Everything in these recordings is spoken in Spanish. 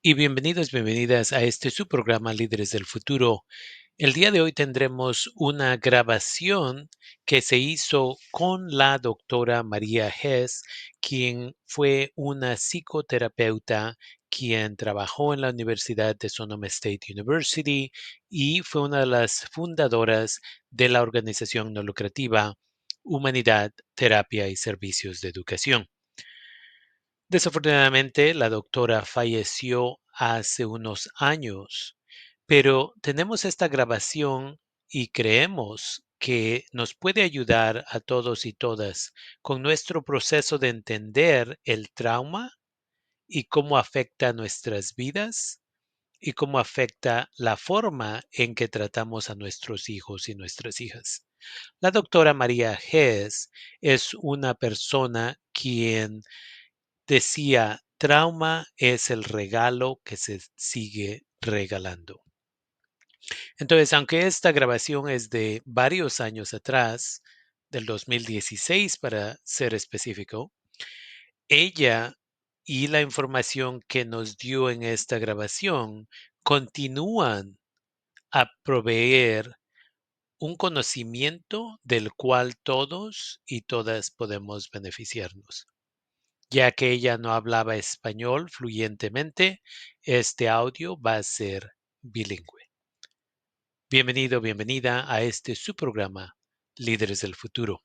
Y bienvenidos, bienvenidas a este su programa Líderes del Futuro. El día de hoy tendremos una grabación que se hizo con la doctora María Hess, quien fue una psicoterapeuta quien trabajó en la Universidad de Sonoma State University y fue una de las fundadoras de la organización no lucrativa Humanidad, Terapia y Servicios de Educación. Desafortunadamente, la doctora falleció hace unos años, pero tenemos esta grabación y creemos que nos puede ayudar a todos y todas con nuestro proceso de entender el trauma y cómo afecta nuestras vidas y cómo afecta la forma en que tratamos a nuestros hijos y nuestras hijas. La doctora María Hess es una persona quien decía, trauma es el regalo que se sigue regalando. Entonces, aunque esta grabación es de varios años atrás, del 2016 para ser específico, ella y la información que nos dio en esta grabación continúan a proveer un conocimiento del cual todos y todas podemos beneficiarnos. Ya que ella no hablaba español fluyentemente, este audio va a ser bilingüe. Bienvenido, bienvenida a este su programa, Líderes del Futuro.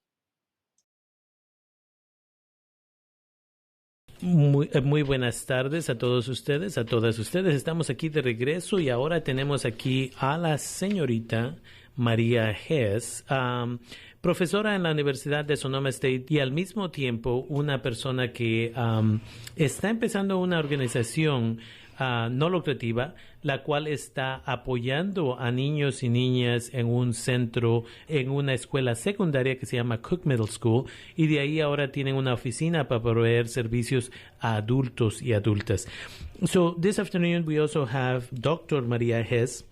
Muy buenas tardes a todos ustedes, a todas ustedes. Estamos aquí de regreso y ahora tenemos aquí a la señorita María Hess, profesora en la Universidad de Sonoma State y al mismo tiempo una persona que está empezando una organización no lucrativa, la cual está apoyando a niños y niñas en un centro, en una escuela secundaria que se llama Cook Middle School, y de ahí ahora tienen una oficina para proveer servicios a adultos y adultas. So this afternoon we also have Dr. Maria Hess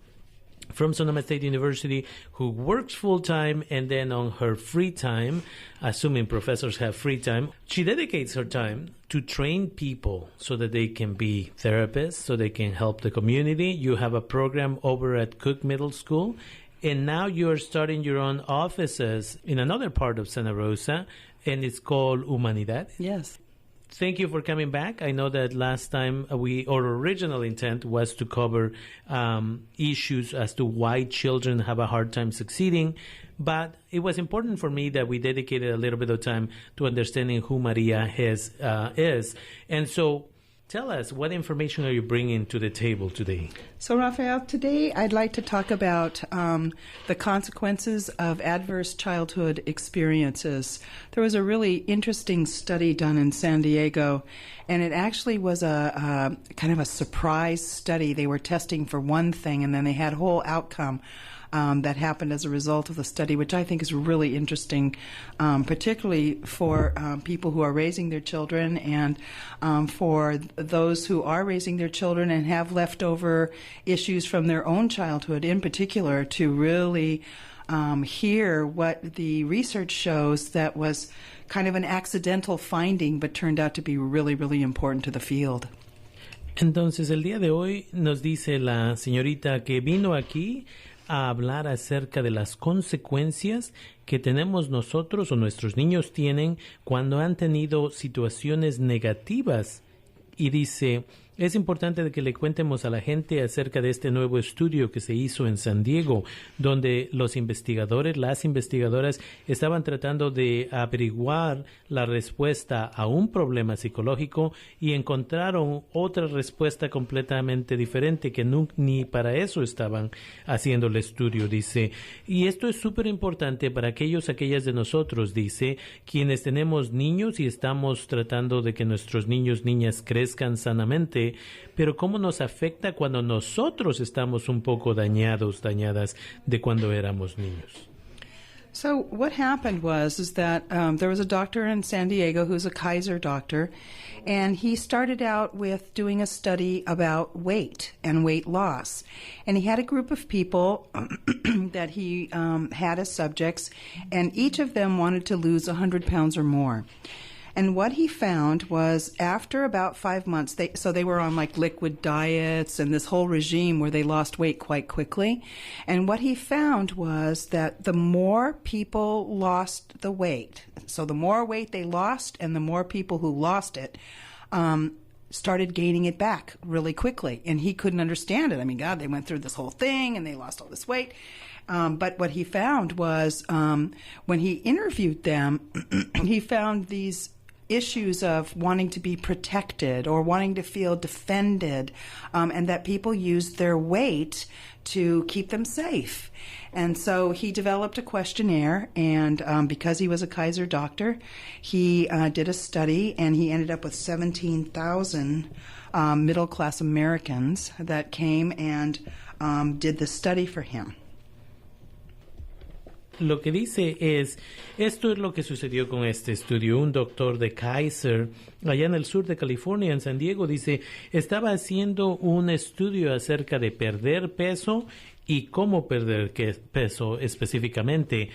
from Sonoma State University, who works full-time, and then on her free time, assuming professors have free time, she dedicates her time to train people so that they can be therapists, so they can help the community. You have a program over at Cook Middle School, and now you're starting your own offices in another part of Santa Rosa, and it's called Humanidad. Yes. Thank you for coming back. I know that last time our original intent was to cover issues as to why children have a hard time succeeding, but it was important for me that we dedicated a little bit of time to understanding who Maria Hess is. And so tell us, what information are you bringing to the table today? So, Raphael, today I'd like to talk about the consequences of adverse childhood experiences. There was a really interesting study done in San Diego, and it actually was a kind of a surprise study. They were testing for one thing, and then they had a whole outcome that happened as a result of the study, which I think is really interesting, particularly for people who are raising their children and for those who are raising their children and have leftover issues from their own childhood in particular, to really hear what the research shows that was kind of an accidental finding but turned out to be really, really important to the field. Entonces, el día de hoy nos dice la señorita que vino aquí a hablar acerca de las consecuencias que tenemos nosotros o nuestros niños tienen cuando han tenido situaciones negativas. Y dice, es importante de que le cuentemos a la gente acerca de este nuevo estudio que se hizo en San Diego, donde los investigadores, las investigadoras, estaban tratando de averiguar la respuesta a un problema psicológico y encontraron otra respuesta completamente diferente que ni para eso estaban haciendo el estudio, dice. Y esto es súper importante para aquellas de nosotros, dice, quienes tenemos niños y estamos tratando de que nuestros niños, niñas crezcan sanamente, pero cómo nos afecta cuando nosotros estamos un poco dañadas de cuando éramos niños. So what happened is that there was a doctor in San Diego who's a Kaiser doctor, and he started out with doing a study about weight and weight loss. And he had a group of people that he had as subjects, and each of them wanted to lose 100 pounds or more. And what he found was after about 5 months, they were on like liquid diets and this whole regime where they lost weight quite quickly. And what he found was that the more people lost the weight, so the more weight they lost and the more people who lost it, started gaining it back really quickly. And he couldn't understand it. I mean, God, they went through this whole thing and they lost all this weight. But what he found was when he interviewed them, he found these issues of wanting to be protected or wanting to feel defended, and that people used their weight to keep them safe. And so he developed a questionnaire, and because he was a Kaiser doctor, he did a study, and he ended up with 17,000 middle-class Americans that came and did the study for him. Lo que dice es, esto es lo que sucedió con este estudio. Un doctor de Kaiser, allá en el sur de California, en San Diego, dice, estaba haciendo un estudio acerca de perder peso y cómo perder peso específicamente.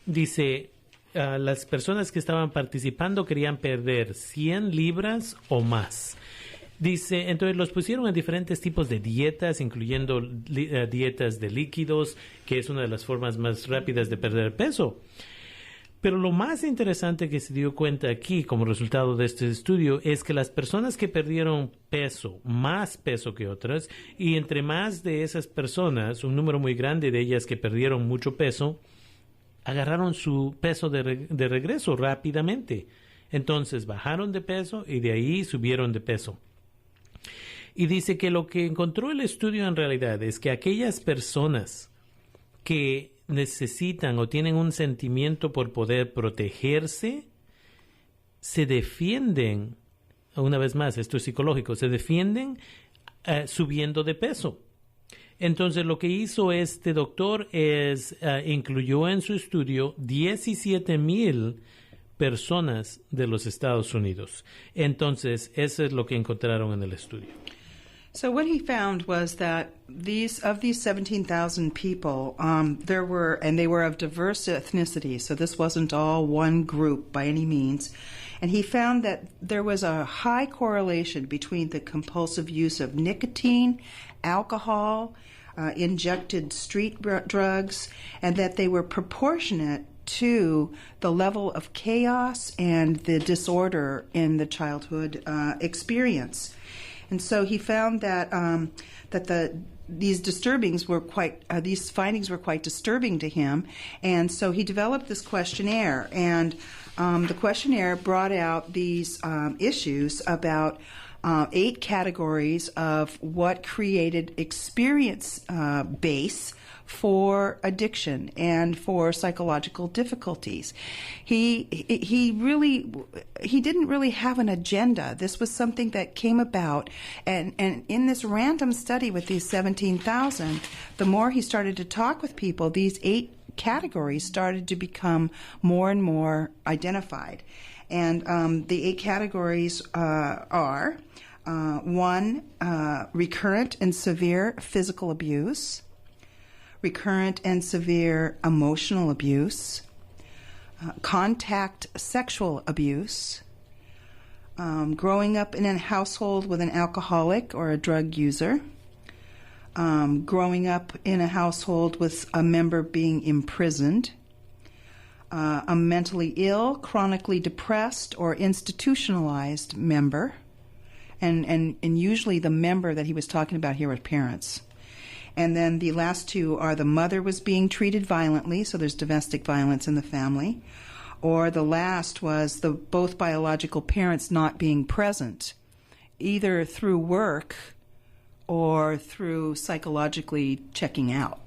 Dice, las personas que estaban participando querían perder 100 libras o más. Dice, entonces los pusieron en diferentes tipos de dietas, incluyendo dietas de líquidos, que es una de las formas más rápidas de perder peso. Pero lo más interesante que se dio cuenta aquí, como resultado de este estudio, es que las personas que perdieron peso, más peso que otras, y entre más de esas personas, un número muy grande de ellas que perdieron mucho peso, agarraron su peso de regreso rápidamente. Entonces bajaron de peso y de ahí subieron de peso. Y dice que lo que encontró el estudio en realidad es que aquellas personas que necesitan o tienen un sentimiento por poder protegerse, se defienden, una vez más, esto es psicológico, se defienden subiendo de peso. Entonces lo que hizo este doctor es, incluyó en su estudio 17,000 personas de los Estados Unidos. Entonces, eso es lo que encontraron en el estudio. So what he found was that these 17,000 people, they were of diverse ethnicities, so this wasn't all one group by any means. And he found that there was a high correlation between the compulsive use of nicotine, alcohol, injected street drugs, and that they were proportionate to the level of chaos and the disorder in the childhood experience. And so he found that these findings were quite disturbing to him, and so he developed this questionnaire. And the questionnaire brought out these issues about 8 categories of what created experience base for addiction and for psychological difficulties. He didn't really have an agenda. This was something that came about, and in this random study with these 17,000, the more he started to talk with people, these 8 categories started to become more and more identified. And the 8 categories are 1, recurrent and severe physical abuse, recurrent and severe emotional abuse, contact sexual abuse, growing up in a household with an alcoholic or a drug user, growing up in a household with a member being imprisoned, a mentally ill, chronically depressed, or institutionalized member, and usually the member that he was talking about here were parents. And then the last 2 are the mother was being treated violently, so there's domestic violence in the family, or the last was the both biological parents not being present, either through work or through psychologically checking out.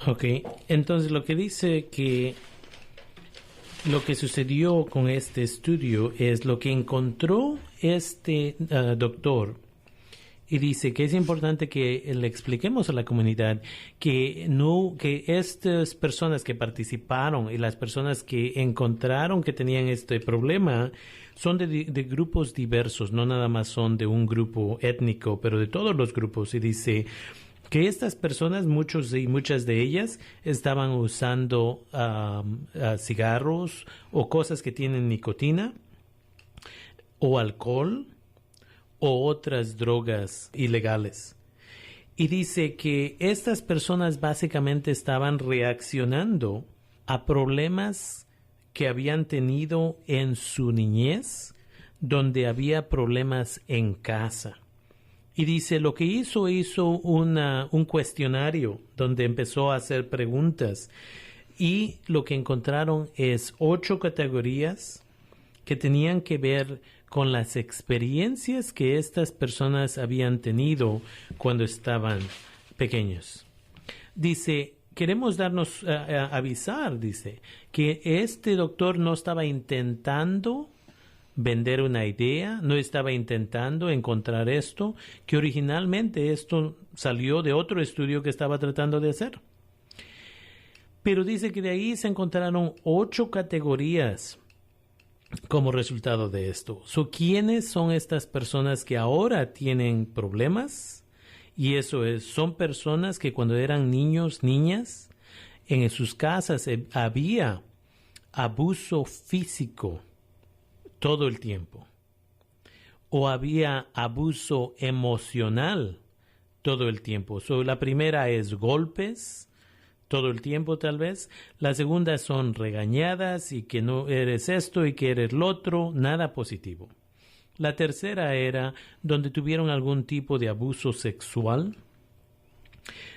Ok, entonces lo que dice que lo que sucedió con este estudio es lo que encontró este doctor. Y dice que es importante que le expliquemos a la comunidad que estas personas que participaron y las personas que encontraron que tenían este problema son de grupos diversos, no nada más son de un grupo étnico, pero de todos los grupos. Y dice que estas personas, muchos y muchas de ellas, estaban usando cigarros o cosas que tienen nicotina o alcohol o otras drogas ilegales. Y dice que estas personas básicamente estaban reaccionando a problemas que habían tenido en su niñez, donde había problemas en casa. Y dice, lo que hizo un cuestionario donde empezó a hacer preguntas, y lo que encontraron es 8 categorías que tenían que ver con las experiencias que estas personas habían tenido cuando estaban pequeños. Dice, queremos avisar, dice, que este doctor no estaba intentando vender una idea, no estaba intentando encontrar esto, que originalmente esto salió de otro estudio que estaba tratando de hacer. Pero dice que de ahí se encontraron 8 categorías como resultado de esto. ¿Quiénes son estas personas que ahora tienen problemas? Y eso son personas que cuando eran niños, niñas, en sus casas había abuso físico todo el tiempo, o había abuso emocional todo el tiempo. La primera es golpes todo el tiempo, tal vez. La segunda son regañadas y que no eres esto y que eres lo otro, nada positivo. La tercera era donde tuvieron algún tipo de abuso sexual.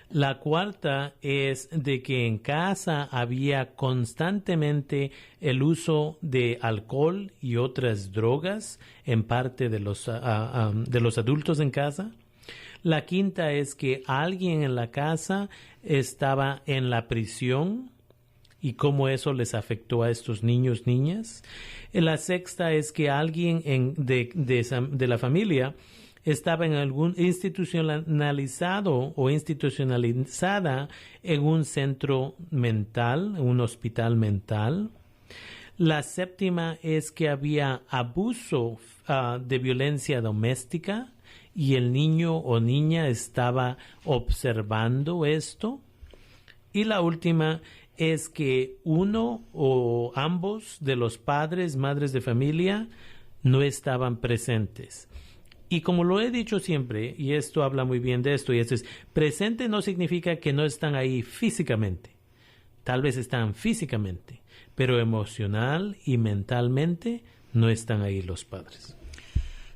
La cuarta es de que en casa había constantemente el uso de alcohol y otras drogas en parte de los adultos en casa. La quinta es que alguien en la casa estaba en la prisión y cómo eso les afectó a estos niños, niñas. La sexta es que alguien de la familia estaba en algún institucionalizado o institucionalizada en un centro mental, un hospital mental. La séptima es que había abuso de violencia doméstica y el niño o niña estaba observando esto. Y la última es que uno o ambos de los padres, madres de familia, no estaban presentes. Y como lo he dicho siempre, y esto habla muy bien de esto, y esto es, presente no significa que no están ahí físicamente. Tal vez están físicamente, pero emocional y mentalmente no están ahí los padres.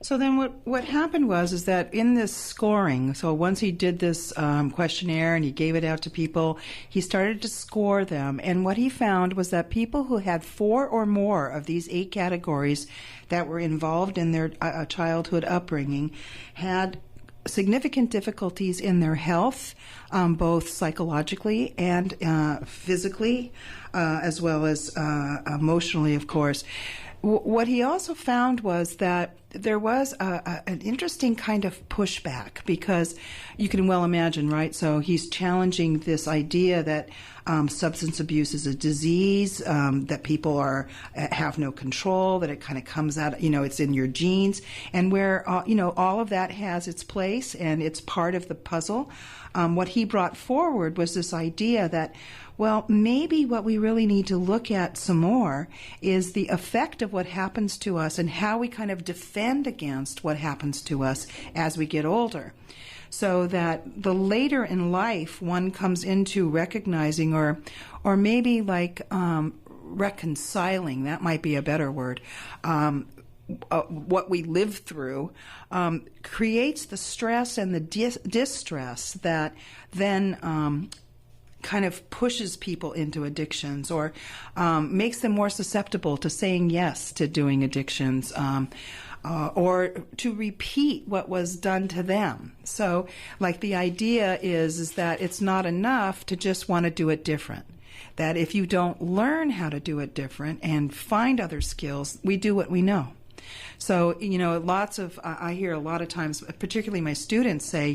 So then what happened was that in this scoring, so once he did this questionnaire and he gave it out to people, he started to score them. And what he found was that people who had 4 or more of these 8 categories that were involved in their childhood upbringing had significant difficulties in their health, both psychologically and physically, as well as emotionally, of course. What he also found was that there was an interesting kind of pushback, because you can well imagine, right? So he's challenging this idea that substance abuse is a disease, that people have no control, that it kind of comes out, it's in your genes, and where, all of that has its place and it's part of the puzzle. What he brought forward was this idea that, well, maybe what we really need to look at some more is the effect of what happens to us and how we kind of defend against what happens to us as we get older. So that the later in life one comes into recognizing or maybe like reconciling, that might be a better word, what we live through, creates the stress and the distress that then kind of pushes people into addictions, or makes them more susceptible to saying yes to doing addictions, or to repeat what was done to them. So, like, the idea is that it's not enough to just want to do it different. That if you don't learn how to do it different and find other skills, we do what we know. So, I hear a lot of times, particularly my students say,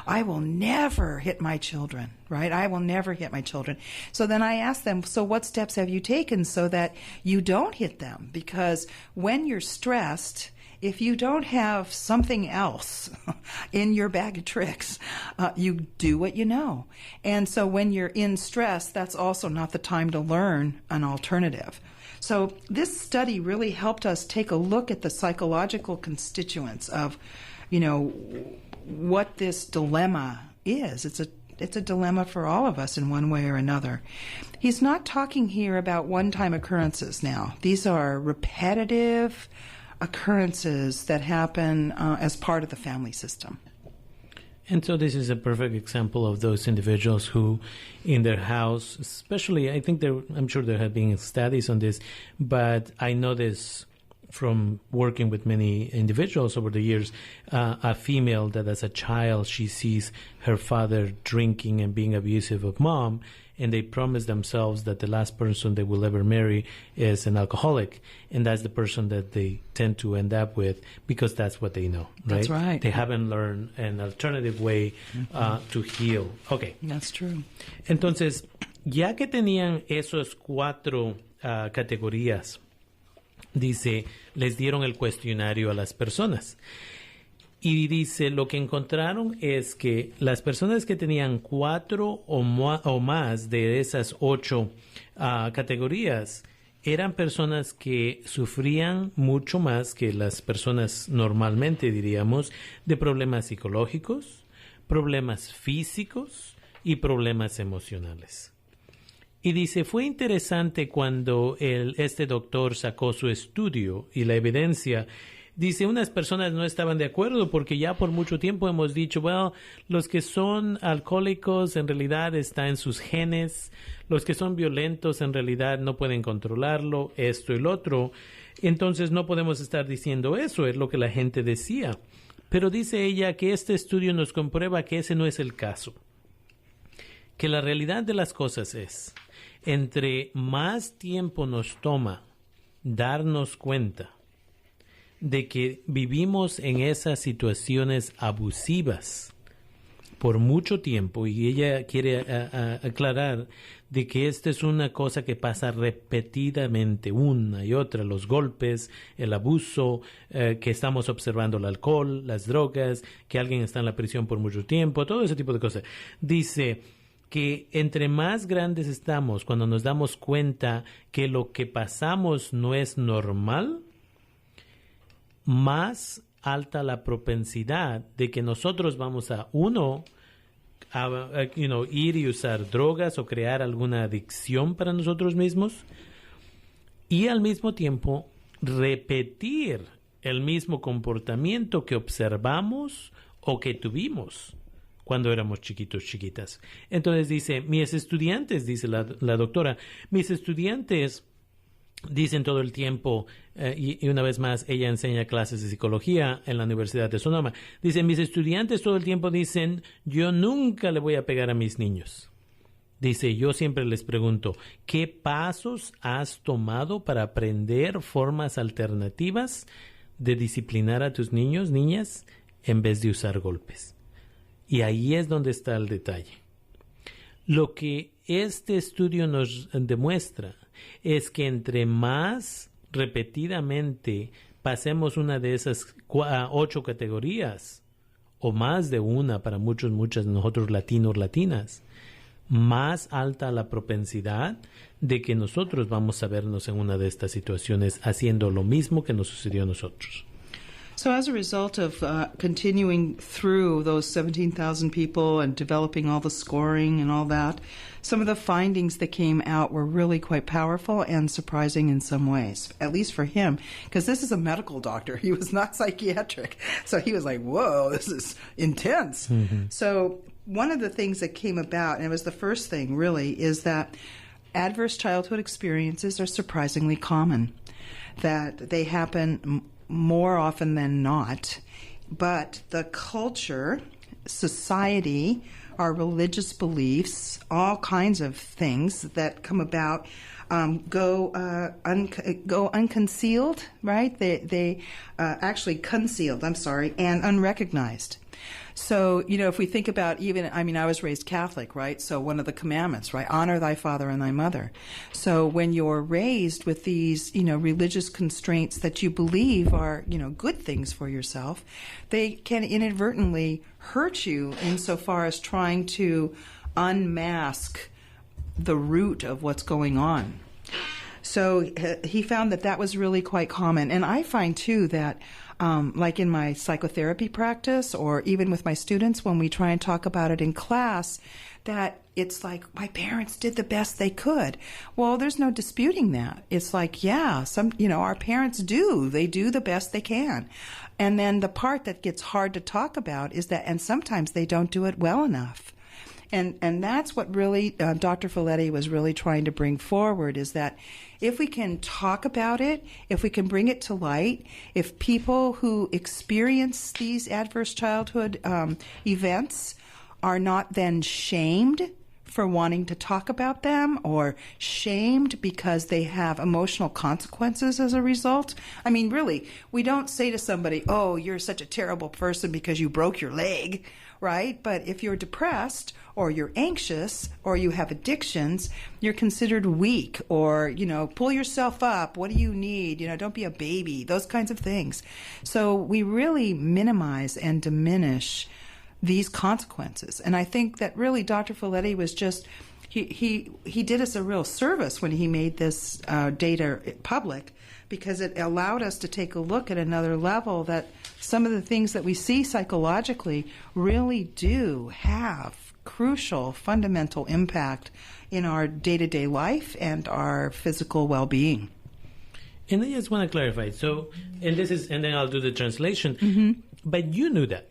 I will never hit my children, right? I will never hit my children. So then I ask them, so what steps have you taken so that you don't hit them? Because when you're stressed, if you don't have something else in your bag of tricks, you do what you know. And so when you're in stress, that's also not the time to learn an alternative. So this study really helped us take a look at the psychological constituents of, what this dilemma is. It's a dilemma for all of us in one way or another. He's not talking here about one-time occurrences now. These are repetitive occurrences that happen as part of the family system. And so this is a perfect example of those individuals who, in their house, especially, I'm sure there have been studies on this, but I know this from working with many individuals over the years, a female that as a child she sees her father drinking and being abusive of mom, and they promise themselves that the last person they will ever marry is an alcoholic, and that's the person that they tend to end up with because that's what they know, right? That's right. They haven't learned an alternative way to heal. Okay. That's true. Entonces, ya que tenían esos 4 categorías, dice, les dieron el cuestionario a las personas. Y dice, lo que encontraron es que las personas que tenían 4 o más de esas 8 categorías eran personas que sufrían mucho más que las personas normalmente, diríamos, de problemas psicológicos, problemas físicos y problemas emocionales. Y dice, fue interesante cuando este doctor sacó su estudio y la evidencia. Dice, unas personas no estaban de acuerdo porque ya por mucho tiempo hemos dicho, los que son alcohólicos en realidad está en sus genes, los que son violentos en realidad no pueden controlarlo, esto y lo otro. Entonces no podemos estar diciendo eso, es lo que la gente decía. Pero dice ella que este estudio nos comprueba que ese no es el caso. Que la realidad de las cosas es, entre más tiempo nos toma darnos cuenta de que vivimos en esas situaciones abusivas por mucho tiempo, y ella quiere aclarar de que esta es una cosa que pasa repetidamente, una y otra, los golpes, el abuso, que estamos observando el alcohol, las drogas, que alguien está en la prisión por mucho tiempo, todo ese tipo de cosas. Dice que entre más grandes estamos, cuando nos damos cuenta que lo que pasamos no es normal, más alta la propensidad de que nosotros vamos a ir y usar drogas o crear alguna adicción para nosotros mismos, y al mismo tiempo repetir el mismo comportamiento que observamos o que tuvimos cuando éramos chiquitos, chiquitas. Entonces dice, mis estudiantes, dice la doctora, mis estudiantes dicen todo el tiempo, y una vez más, ella enseña clases de psicología en la Universidad de Sonoma. Dice, mis estudiantes todo el tiempo dicen, yo nunca le voy a pegar a mis niños. Dice, yo siempre les pregunto, ¿qué pasos has tomado para aprender formas alternativas de disciplinar a tus niños, niñas, en vez de usar golpes? Y ahí es donde está el detalle. Lo que este estudio nos demuestra es que entre más repetidamente pasemos una de esas 8 categorías, o más de una para muchas de nosotros latinos, latinas, más alta la propensidad de que nosotros vamos a vernos en una de estas situaciones haciendo lo mismo que nos sucedió a nosotros. So as a result of continuing through those 17,000 people and developing all the scoring and all that, some of the findings that came out were really quite powerful and surprising in some ways, at least for him, because this is a medical doctor. He was not psychiatric. So he was like, whoa, this is intense. Mm-hmm. So one of the things that came about, and it was the first thing really, is that adverse childhood experiences are surprisingly common, that they happen more often than not, but the culture, society, our religious beliefs, all kinds of things that come about go unconcealed, right? They actually concealed, and unrecognized. So, if we think about I was raised Catholic, right? So one of the commandments, right? Honor thy father and thy mother. So when you're raised with these, religious constraints that you believe are, good things for yourself, they can inadvertently hurt you insofar as trying to unmask the root of what's going on. So he found that was really quite common. And I find, too, that like in my psychotherapy practice or even with my students when we try and talk about it in class, that it's like, my parents did the best they could. Well, there's no disputing that. It's like, yeah, our parents do. They do the best they can. And then the part that gets hard to talk about is that, and sometimes they don't do it well enough. And that's what really Dr. Felitti was really trying to bring forward, is that if we can talk about it, if we can bring it to light, if people who experience these adverse childhood events are not then shamed for wanting to talk about them or shamed because they have emotional consequences as a result. I mean, really, we don't say to somebody, oh, you're such a terrible person because you broke your leg, right? But if you're depressed or you're anxious or you have addictions, you're considered weak or, pull yourself up. What do you need? Don't be a baby, those kinds of things. So we really minimize and diminish these consequences. And I think that really Dr. Felitti was just, he did us a real service when he made this data public, because it allowed us to take a look at another level that some of the things that we see psychologically really do have crucial, fundamental impact in our day-to-day life and our physical well-being. And I just want to clarify. So, and then I'll do the translation. But you knew that.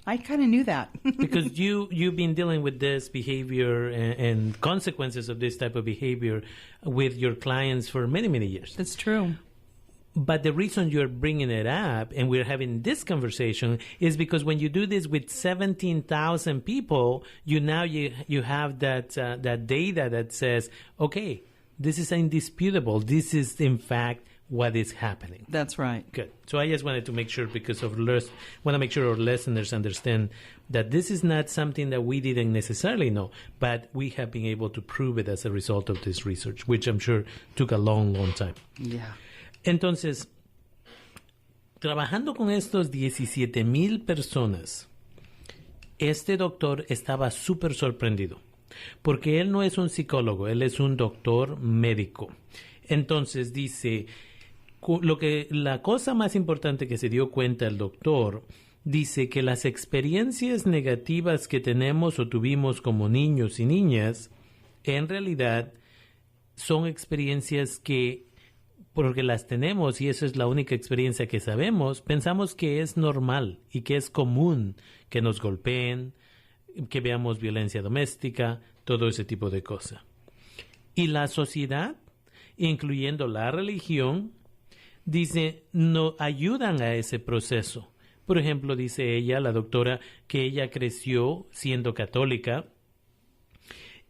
I kind of knew that. Because you've been dealing with this behavior and consequences of this type of behavior with your clients for many, many years. That's true. But the reason you're bringing it up and we're having this conversation is because when you do this with 17,000 people, you have that data that says, okay, this is indisputable. This is, in fact, what is happening. That's right. Good. So I just wanted to make sure, want to make sure our listeners understand that this is not something that we didn't necessarily know, but we have been able to prove it as a result of this research, which I'm sure took a long, long time. Yeah. Entonces, trabajando con estos 17,000 personas, este doctor estaba súper sorprendido, porque él no es un psicólogo, él es un doctor médico. Entonces dice, la cosa más importante que se dio cuenta el doctor, dice que las experiencias negativas que tenemos o tuvimos como niños y niñas, en realidad son experiencias que, porque las tenemos y esa es la única experiencia que sabemos, pensamos que es normal y que es común que nos golpeen, que veamos violencia doméstica, todo ese tipo de cosas. Y la sociedad, incluyendo la religión, dice, no ayudan a ese proceso. Por ejemplo, dice ella, la doctora, que ella creció siendo católica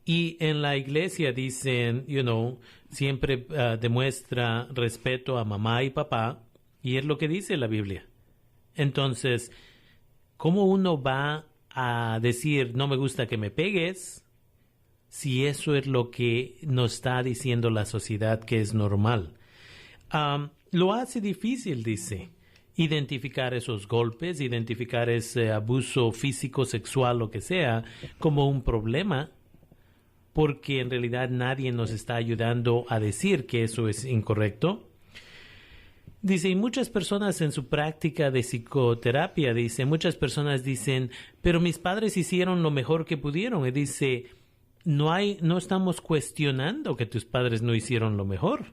y en la iglesia dicen, siempre demuestra respeto a mamá y papá, y es lo que dice la Biblia. Entonces, ¿cómo uno va a decir, no me gusta que me pegues, si eso es lo que nos está diciendo la sociedad que es normal? Lo hace difícil, dice, identificar esos golpes, identificar ese abuso físico, sexual, lo que sea, como un problema, porque en realidad nadie nos está ayudando a decir que eso es incorrecto. Dice, y muchas personas en su práctica de psicoterapia, dice, muchas personas dicen, pero mis padres hicieron lo mejor que pudieron. Y dice, no estamos cuestionando que tus padres no hicieron lo mejor,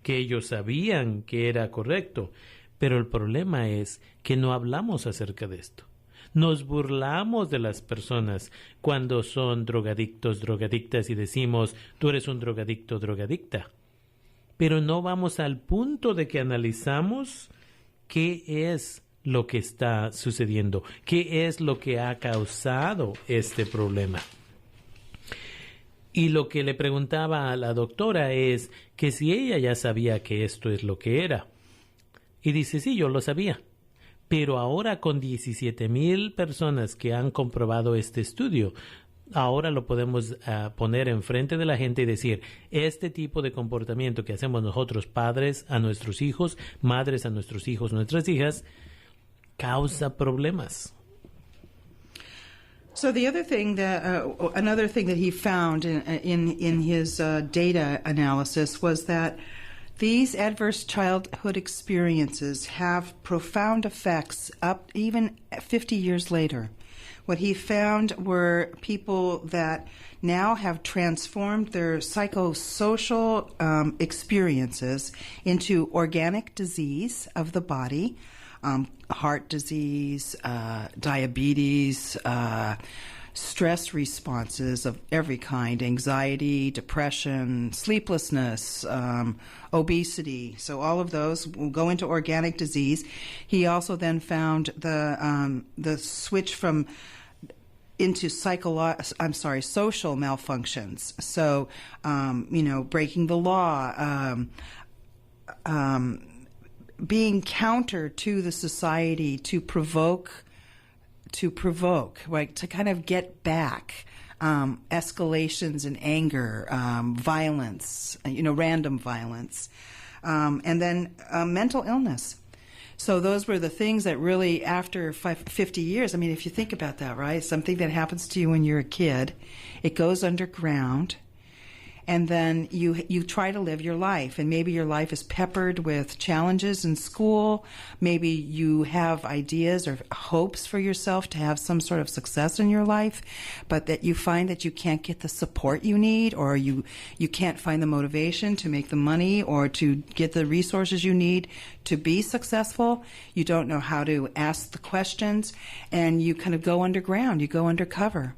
que ellos sabían que era correcto, pero el problema es que no hablamos acerca de esto. Nos burlamos de las personas cuando son drogadictos, drogadictas y decimos, tú eres un drogadicto, drogadicta. Pero no vamos al punto de que analizamos qué es lo que está sucediendo, qué es lo que ha causado este problema. Y lo que le preguntaba a la doctora es que si ella ya sabía que esto es lo que era. Y dice, sí, yo lo sabía. Pero ahora con 17,000 personas que han comprobado este estudio, ahora lo podemos poner enfrente de la gente y decir, este tipo de comportamiento que hacemos nosotros padres a nuestros hijos, madres a nuestros hijos, nuestras hijas, causa problemas. So the other thing another thing that he found in his data analysis was that these adverse childhood experiences have profound effects up even 50 years later. What he found were people that now have transformed their psychosocial experiences into organic disease of the body, heart disease, diabetes, stress responses of every kind, anxiety, depression, sleeplessness, obesity. So all of those will go into organic disease. He also then found the switch into social malfunctions. So, breaking the law, being counter to the society to provoke, right? To kind of get back, escalations in anger, violence, random violence, and then mental illness. So those were the things that really, after 50 years, I mean, if you think about that, right? Something that happens to you when you're a kid, it goes underground, and then you try to live your life, and maybe your life is peppered with challenges in school. Maybe you have ideas or hopes for yourself to have some sort of success in your life, but that you find that you can't get the support you need, or you can't find the motivation to make the money or to get the resources you need to be successful. You don't know how to ask the questions, and you kind of go underground, you go undercover.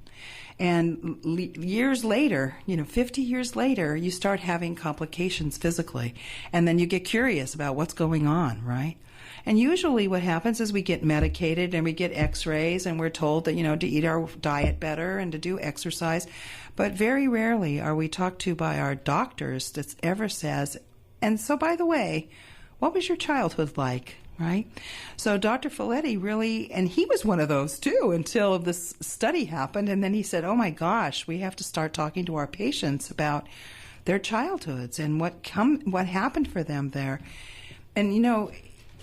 And years later, 50 years later, you start having complications physically. And then you get curious about what's going on, right? And usually what happens is we get medicated and we get x-rays and we're told that, to eat our diet better and to do exercise. But very rarely are we talked to by our doctors that ever says, and so by the way, what was your childhood like? Right? So Dr. Folletti really, and he was one of those too until this study happened, and then he said, oh my gosh, we have to start talking to our patients about their childhoods and what happened for them there. And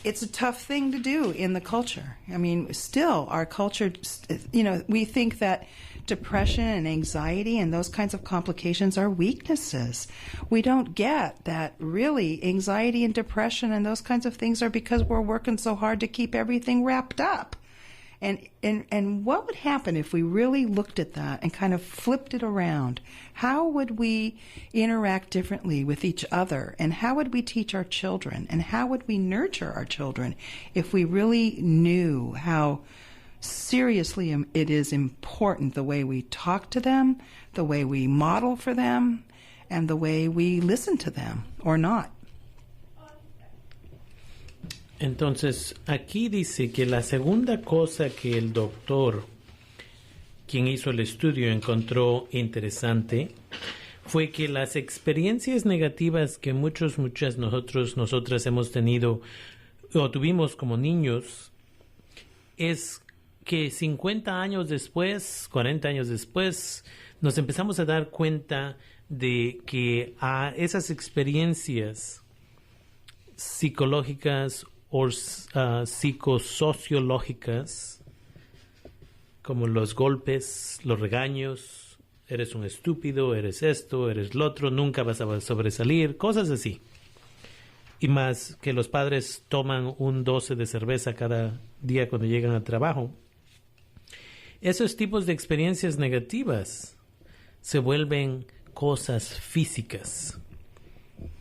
it's a tough thing to do in the culture. I mean, still our culture, we think that depression and anxiety and those kinds of complications are weaknesses. We don't get that really anxiety and depression and those kinds of things are because we're working so hard to keep everything wrapped up. And what would happen if we really looked at that and kind of flipped it around? How would we interact differently with each other? And how would we teach our children? And how would we nurture our children if we really knew how seriously it is important the way we talk to them, the way we model for them, and the way we listen to them or not? Entonces, aquí dice que la segunda cosa que el doctor, quien hizo el estudio, encontró interesante fue que las experiencias negativas que muchas nosotras hemos tenido o tuvimos como niños, es que 50 años después, 40 años después, nos empezamos a dar cuenta de que a esas experiencias psicológicas o psicosociológicas, como los golpes, los regaños, eres un estúpido, eres esto, eres lo otro, nunca vas a sobresalir, cosas así. Y más que los padres toman un 12 de cerveza cada día cuando llegan al trabajo. Esos tipos de experiencias negativas se vuelven cosas físicas.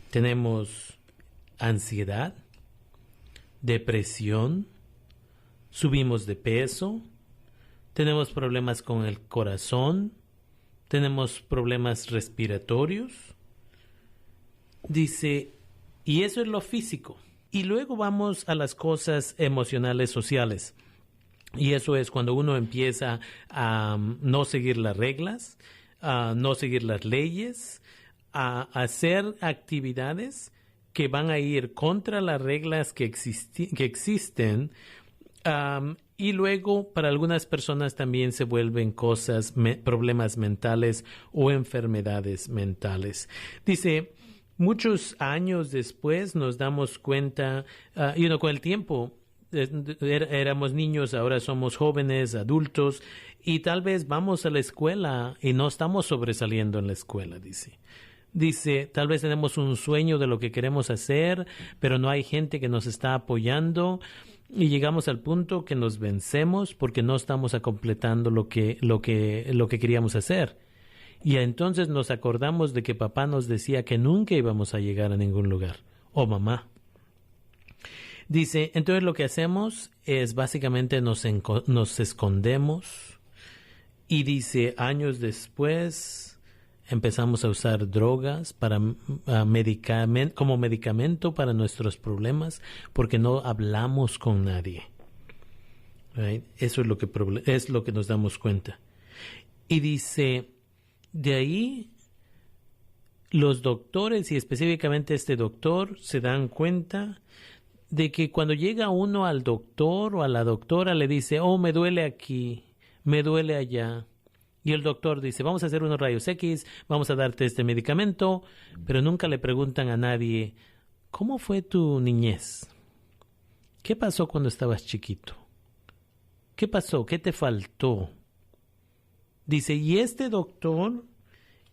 Tenemos ansiedad, depresión, subimos de peso, tenemos problemas con el corazón, tenemos problemas respiratorios. Dice, y eso es lo físico. Y luego vamos a las cosas emocionales, sociales. Y eso es cuando uno empieza a no seguir las reglas, a no seguir las leyes, a hacer actividades que van a ir contra las reglas que existen, Y luego, para algunas personas también se vuelven problemas mentales o enfermedades mentales. Dice, muchos años después nos damos cuenta, con el tiempo, éramos niños, ahora somos jóvenes, adultos, y tal vez vamos a la escuela y no estamos sobresaliendo en la escuela, dice. Dice, tal vez tenemos un sueño de lo que queremos hacer, pero no hay gente que nos está apoyando y llegamos al punto que nos vencemos porque no estamos completando lo que queríamos hacer. Y entonces nos acordamos de que papá nos decía que nunca íbamos a llegar a ningún lugar, o mamá. Dice, entonces lo que hacemos es básicamente nos escondemos y dice, años después empezamos a usar drogas como medicamento para nuestros problemas porque no hablamos con nadie. Right? Eso es lo que nos damos cuenta. Y dice, de ahí los doctores, y específicamente este doctor, se dan cuenta de que cuando llega uno al doctor o a la doctora le dice, oh, me duele aquí, me duele allá. Y el doctor dice, vamos a hacer unos rayos X, vamos a darte este medicamento, pero nunca le preguntan a nadie, ¿cómo fue tu niñez? ¿Qué pasó cuando estabas chiquito? ¿Qué pasó? ¿Qué te faltó? Dice, y este doctor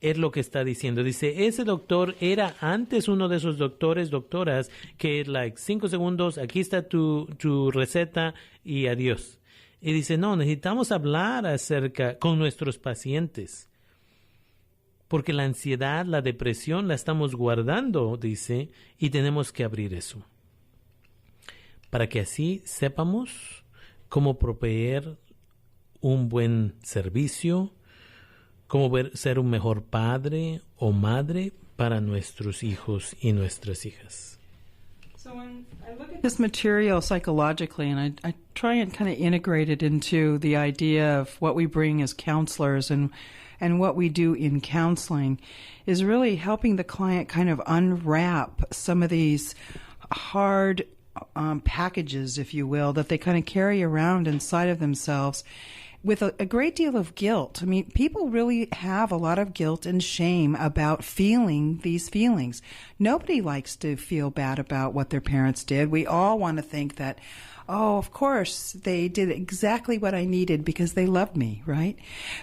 es lo que está diciendo. Dice, ese doctor era antes uno de esos doctoras, que 5 segundos, aquí está tu receta y adiós. Y dice, no, necesitamos hablar con nuestros pacientes. Porque la ansiedad, la depresión la estamos guardando, dice, y tenemos que abrir eso. Para que así sepamos cómo proveer un buen servicio, cómo ser un mejor padre o madre para nuestros hijos y nuestras hijas. So when I look at this material psychologically, and I try and kind of integrate it into the idea of what we bring as counselors and what we do in counseling, is really helping the client kind of unwrap some of these hard packages, if you will, that they kind of carry around inside of themselves with a great deal of guilt. I mean, people really have a lot of guilt and shame about feeling these feelings. Nobody likes to feel bad about what their parents did. We all want to think that, oh, of course, they did exactly what I needed because they loved me, right?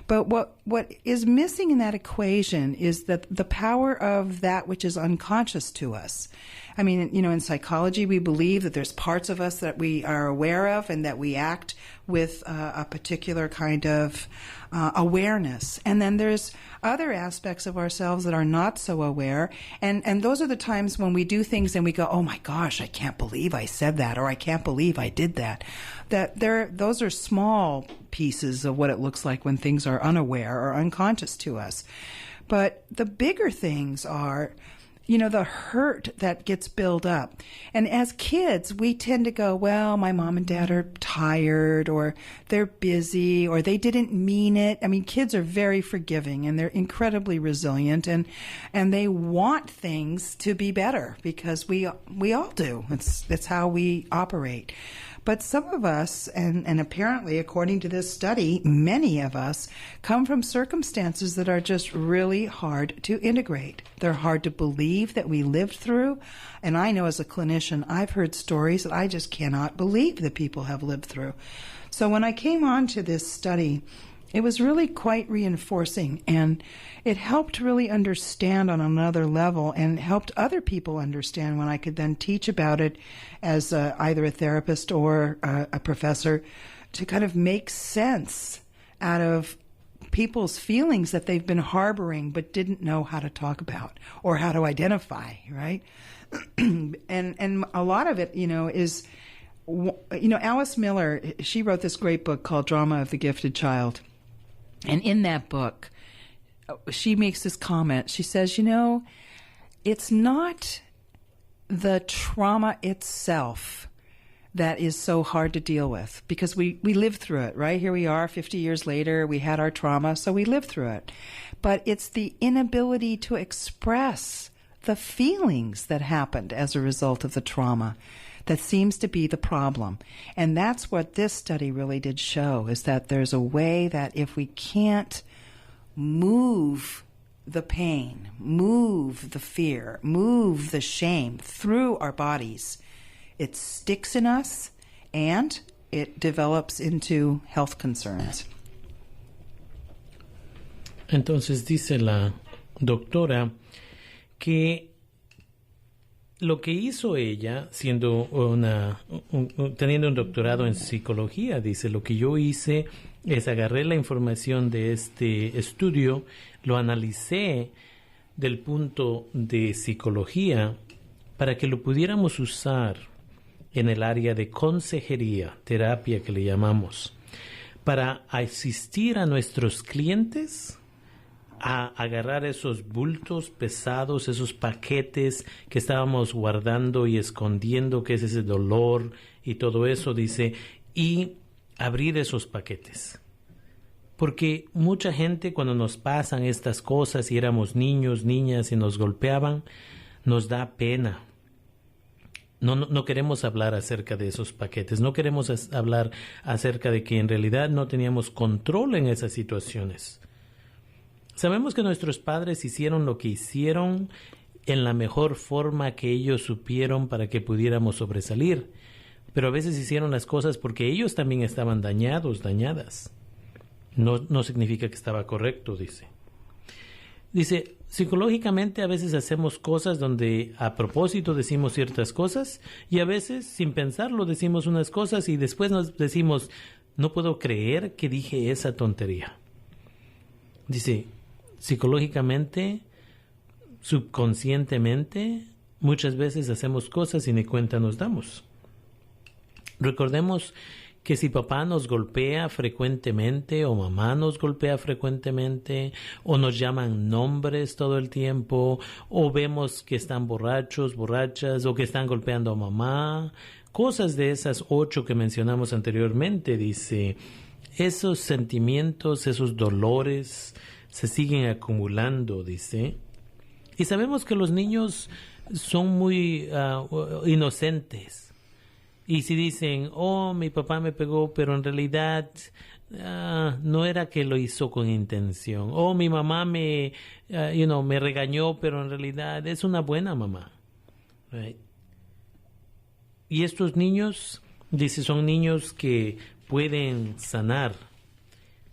But what is missing in that equation is that the power of that which is unconscious to us. I mean, in psychology, we believe that there's parts of us that we are aware of and that we act with a particular kind of awareness. And then there's other aspects of ourselves that are not so aware. And those are the times when we do things and we go, oh my gosh, I can't believe I said that, or I can't believe I did that. Those are small pieces of what it looks like when things are unaware or unconscious to us. But the bigger things are, the hurt that gets built up. And as kids, we tend to go, well, my mom and dad are tired, or they're busy, or they didn't mean it. I mean, kids are very forgiving and they're incredibly resilient, and they want things to be better because we all do. It's how we operate. But some of us, and apparently according to this study, many of us come from circumstances that are just really hard to integrate. They're hard to believe that we lived through. And I know as a clinician, I've heard stories that I just cannot believe that people have lived through. So when I came on to this study, it was really quite reinforcing, and it helped really understand on another level and helped other people understand when I could then teach about it as either a therapist or a professor, to kind of make sense out of people's feelings that they've been harboring but didn't know how to talk about or how to identify, right? and a lot of it, is, Alice Miller, she wrote this great book called Drama of the Gifted Child. And in that book, she makes this comment. She says, it's not the trauma itself that is so hard to deal with, because we lived through it, right? Here we are 50 years later, we had our trauma, so we lived through it. But it's the inability to express the feelings that happened as a result of the trauma that seems to be the problem. And that's what this study really did show, is that there's a way that if we can't move the pain, move the fear, move the shame through our bodies, it sticks in us and it develops into health concerns. Entonces dice la doctora que lo que hizo ella, siendo teniendo un doctorado en psicología, dice, lo que yo hice es agarré la información de este estudio, lo analicé del punto de psicología para que lo pudiéramos usar en el área de consejería, terapia que le llamamos, para asistir a nuestros clientes a agarrar esos bultos pesados, esos paquetes que estábamos guardando y escondiendo, que es ese dolor y todo eso, dice, y abrir esos paquetes. Porque mucha gente, cuando nos pasan estas cosas y éramos niños, niñas y nos golpeaban, nos da pena. No queremos hablar acerca de esos paquetes, no queremos hablar acerca de que en realidad no teníamos control en esas situaciones. Sabemos que nuestros padres hicieron lo que hicieron en la mejor forma que ellos supieron para que pudiéramos sobresalir, pero a veces hicieron las cosas porque ellos también estaban dañadas. No significa que estaba correcto, dice. Dice, psicológicamente a veces hacemos cosas donde a propósito decimos ciertas cosas y a veces sin pensarlo decimos unas cosas y después nos decimos, no puedo creer que dije esa tontería. Dice, psicológicamente, subconscientemente, muchas veces hacemos cosas y ni cuenta nos damos. Recordemos que si papá nos golpea frecuentemente o mamá nos golpea frecuentemente o nos llaman nombres todo el tiempo o vemos que están borrachos, borrachas o que están golpeando a mamá, cosas de esas 8 que mencionamos anteriormente, dice, esos sentimientos, esos dolores se siguen acumulando, dice. Y sabemos que los niños son muy inocentes. Y si dicen, oh, mi papá me pegó, pero en realidad no era que lo hizo con intención. Oh, mi mamá me regañó, pero en realidad es una buena mamá. Right? Y estos niños, dice, son niños que pueden sanar.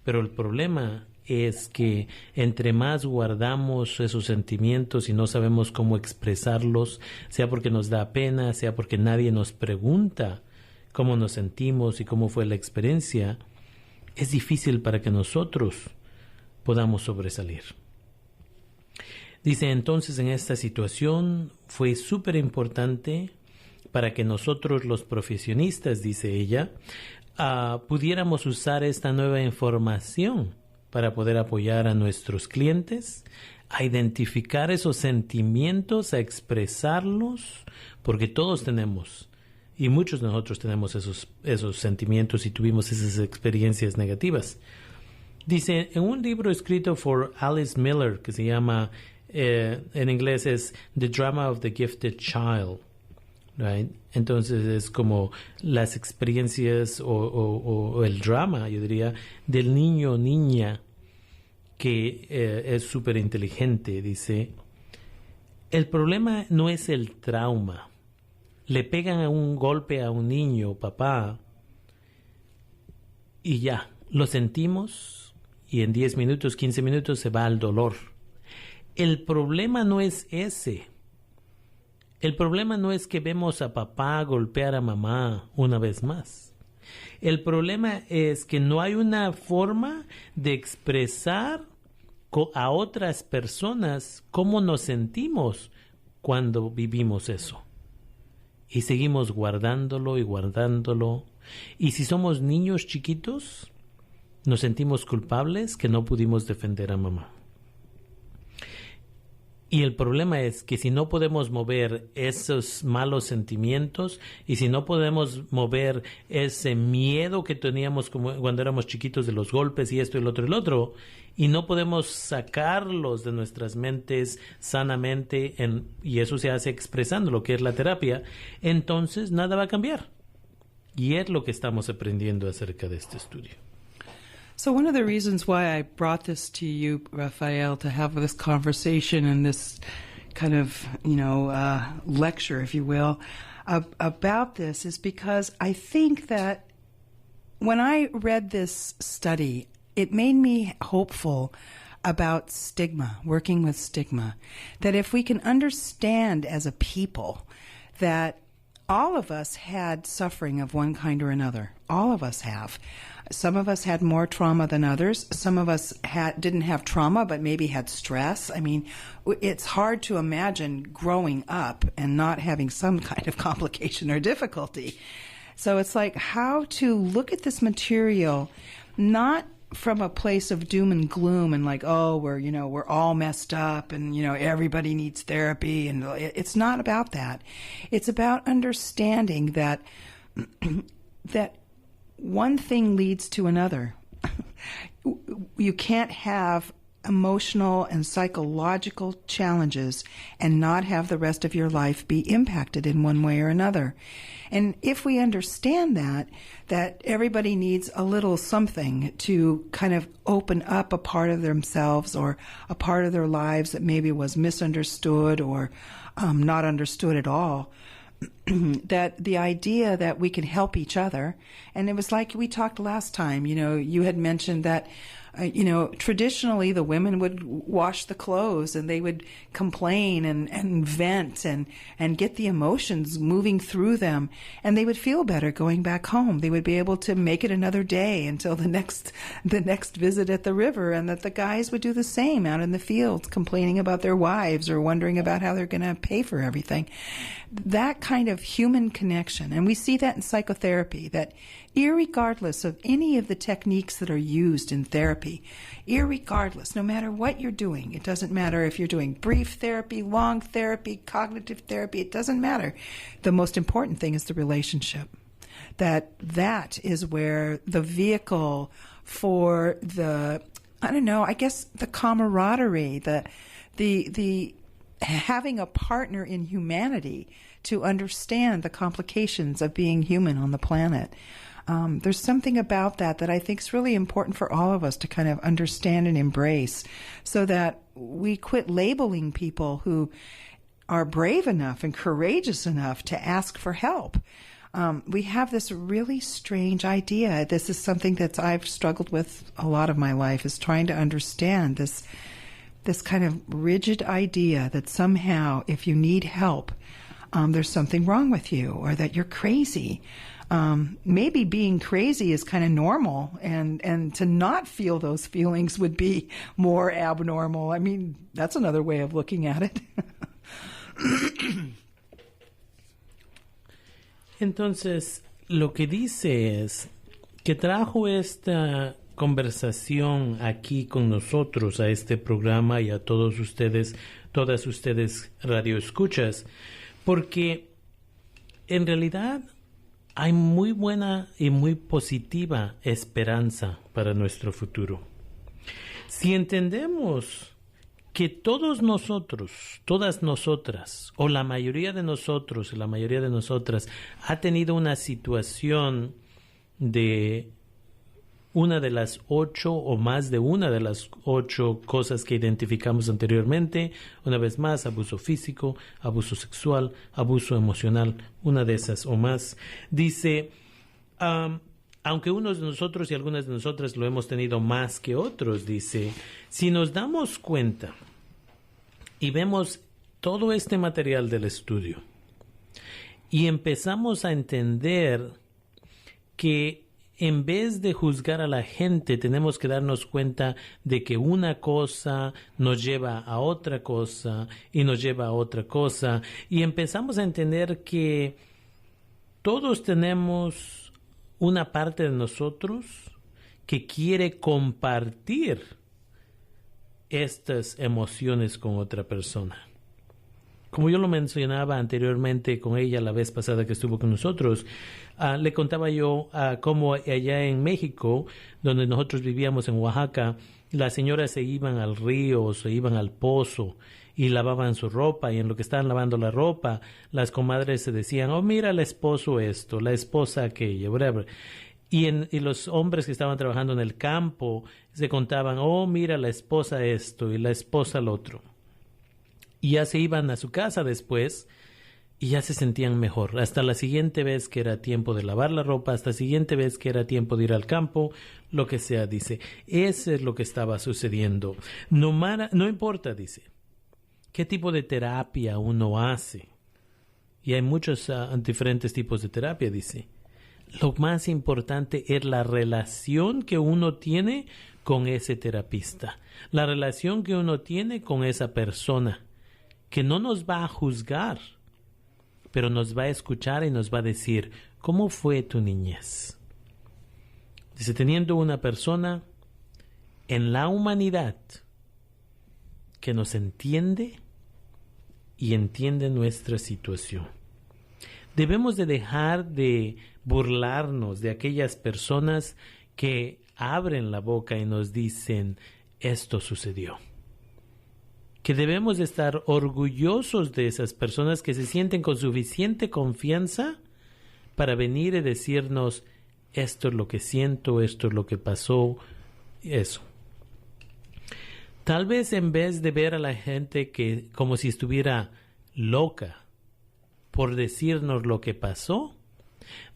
Pero el problema es que entre más guardamos esos sentimientos y no sabemos cómo expresarlos, sea porque nos da pena, sea porque nadie nos pregunta cómo nos sentimos y cómo fue la experiencia, es difícil para que nosotros podamos sobresalir. Dice, entonces en esta situación fue súper importante para que nosotros los profesionistas, dice ella, pudiéramos usar esta nueva información para poder apoyar a nuestros clientes, a identificar esos sentimientos, a expresarlos, porque todos tenemos, y muchos de nosotros tenemos esos sentimientos y tuvimos esas experiencias negativas. Dice, en un libro escrito por Alice Miller, que se llama, en inglés es The Drama of the Gifted Child, right? Entonces es como las experiencias o el drama, yo diría, del niño o niña que es súper inteligente. Dice, el problema no es el trauma. Le pegan un golpe a un niño, papá, y ya, lo sentimos y en 10 minutos, 15 minutos se va el dolor. El problema no es ese. El problema no es que vemos a papá golpear a mamá una vez más. El problema es que no hay una forma de expresar a otras personas cómo nos sentimos cuando vivimos eso. Y seguimos guardándolo y guardándolo. Y si somos niños chiquitos, nos sentimos culpables que no pudimos defender a mamá. Y el problema es que si no podemos mover esos malos sentimientos y si no podemos mover ese miedo que teníamos como cuando éramos chiquitos de los golpes y esto y el otro, y no podemos sacarlos de nuestras mentes sanamente, y eso se hace expresando lo que es la terapia, entonces nada va a cambiar. Y es lo que estamos aprendiendo acerca de este estudio. So one of the reasons why I brought this to you, Rafael, to have this conversation and this kind of, lecture, if you will, about this is because I think that when I read this study, it made me hopeful about stigma, working with stigma, that if we can understand as a people that all of us had suffering of one kind or another. All of us have. Some of us had more trauma than others. Some of us didn't have trauma, but maybe had stress. I mean, it's hard to imagine growing up and not having some kind of complication or difficulty. So it's like how to look at this material, not from a place of doom and gloom and like, oh, we're all messed up and, everybody needs therapy. And it's not about that. It's about understanding that, that one thing leads to another. You can't have emotional and psychological challenges and not have the rest of your life be impacted in one way or another. And if we understand that everybody needs a little something to kind of open up a part of themselves or a part of their lives that maybe was misunderstood or not understood at all, that the idea that we can help each other, and it was like we talked last time, you had mentioned that traditionally the women would wash the clothes and they would complain and vent and get the emotions moving through them, and they would feel better going back home. They would be able to make it another day until the next visit at the river, and that the guys would do the same out in the fields, complaining about their wives or wondering about how they're going to pay for everything. That kind of human connection, and we see that in psychotherapy, that irregardless of any of the techniques that are used in therapy, irregardless, no matter what you're doing, it doesn't matter if you're doing brief therapy, long therapy, cognitive therapy, it doesn't matter. The most important thing is the relationship. That is where the vehicle for the camaraderie, the having a partner in humanity to understand the complications of being human on the planet. There's something about that I think is really important for all of us to kind of understand and embrace, so that we quit labeling people who are brave enough and courageous enough to ask for help. We have this really strange idea. This is something that I've struggled with a lot of my life, is trying to understand this kind of rigid idea that somehow if you need help, there's something wrong with you or that you're crazy. Maybe being crazy is kind of normal, and to not feel those feelings would be more abnormal. I mean, that's another way of looking at it. Entonces, lo que dice es que trajo esta conversación aquí con nosotros a este programa y a todas ustedes radioescuchas, porque en realidad hay muy buena y muy positiva esperanza para nuestro futuro. Si entendemos que todos nosotros, todas nosotras, o la mayoría de nosotros y la mayoría de nosotras ha tenido una situación de una de las 8 o más de una de las 8 cosas que identificamos anteriormente, una vez más, abuso físico, abuso sexual, abuso emocional, una de esas o más. Dice, aunque unos de nosotros y algunas de nosotras lo hemos tenido más que otros, dice, si nos damos cuenta y vemos todo este material del estudio y empezamos a entender que en vez de juzgar a la gente, tenemos que darnos cuenta de que una cosa nos lleva a otra cosa y nos lleva a otra cosa, y empezamos a entender que todos tenemos una parte de nosotros que quiere compartir estas emociones con otra persona. Como yo lo mencionaba anteriormente con ella la vez pasada que estuvo con nosotros, le contaba yo cómo allá en México, donde nosotros vivíamos en Oaxaca, las señoras se iban al río o se iban al pozo y lavaban su ropa, y en lo que estaban lavando la ropa, las comadres se decían, oh, mira el esposo esto, la esposa aquello, whatever. Y los hombres que estaban trabajando en el campo se contaban, oh, mira la esposa esto y la esposa lo otro. Y ya se iban a su casa después y ya se sentían mejor. Hasta la siguiente vez que era tiempo de lavar la ropa, hasta la siguiente vez que era tiempo de ir al campo, lo que sea, dice. Eso es lo que estaba sucediendo. No importa, dice, qué tipo de terapia uno hace. Y hay muchos diferentes tipos de terapia, dice. Lo más importante es la relación que uno tiene con ese terapista. La relación que uno tiene con esa persona, que no nos va a juzgar, pero nos va a escuchar y nos va a decir, ¿cómo fue tu niñez? Dice, teniendo una persona en la humanidad que nos entiende y entiende nuestra situación. Debemos de dejar de burlarnos de aquellas personas que abren la boca y nos dicen, esto sucedió. Que debemos de estar orgullosos de esas personas que se sienten con suficiente confianza para venir y decirnos, esto es lo que siento, esto es lo que pasó, eso. Tal vez en vez de ver a la gente que como si estuviera loca por decirnos lo que pasó,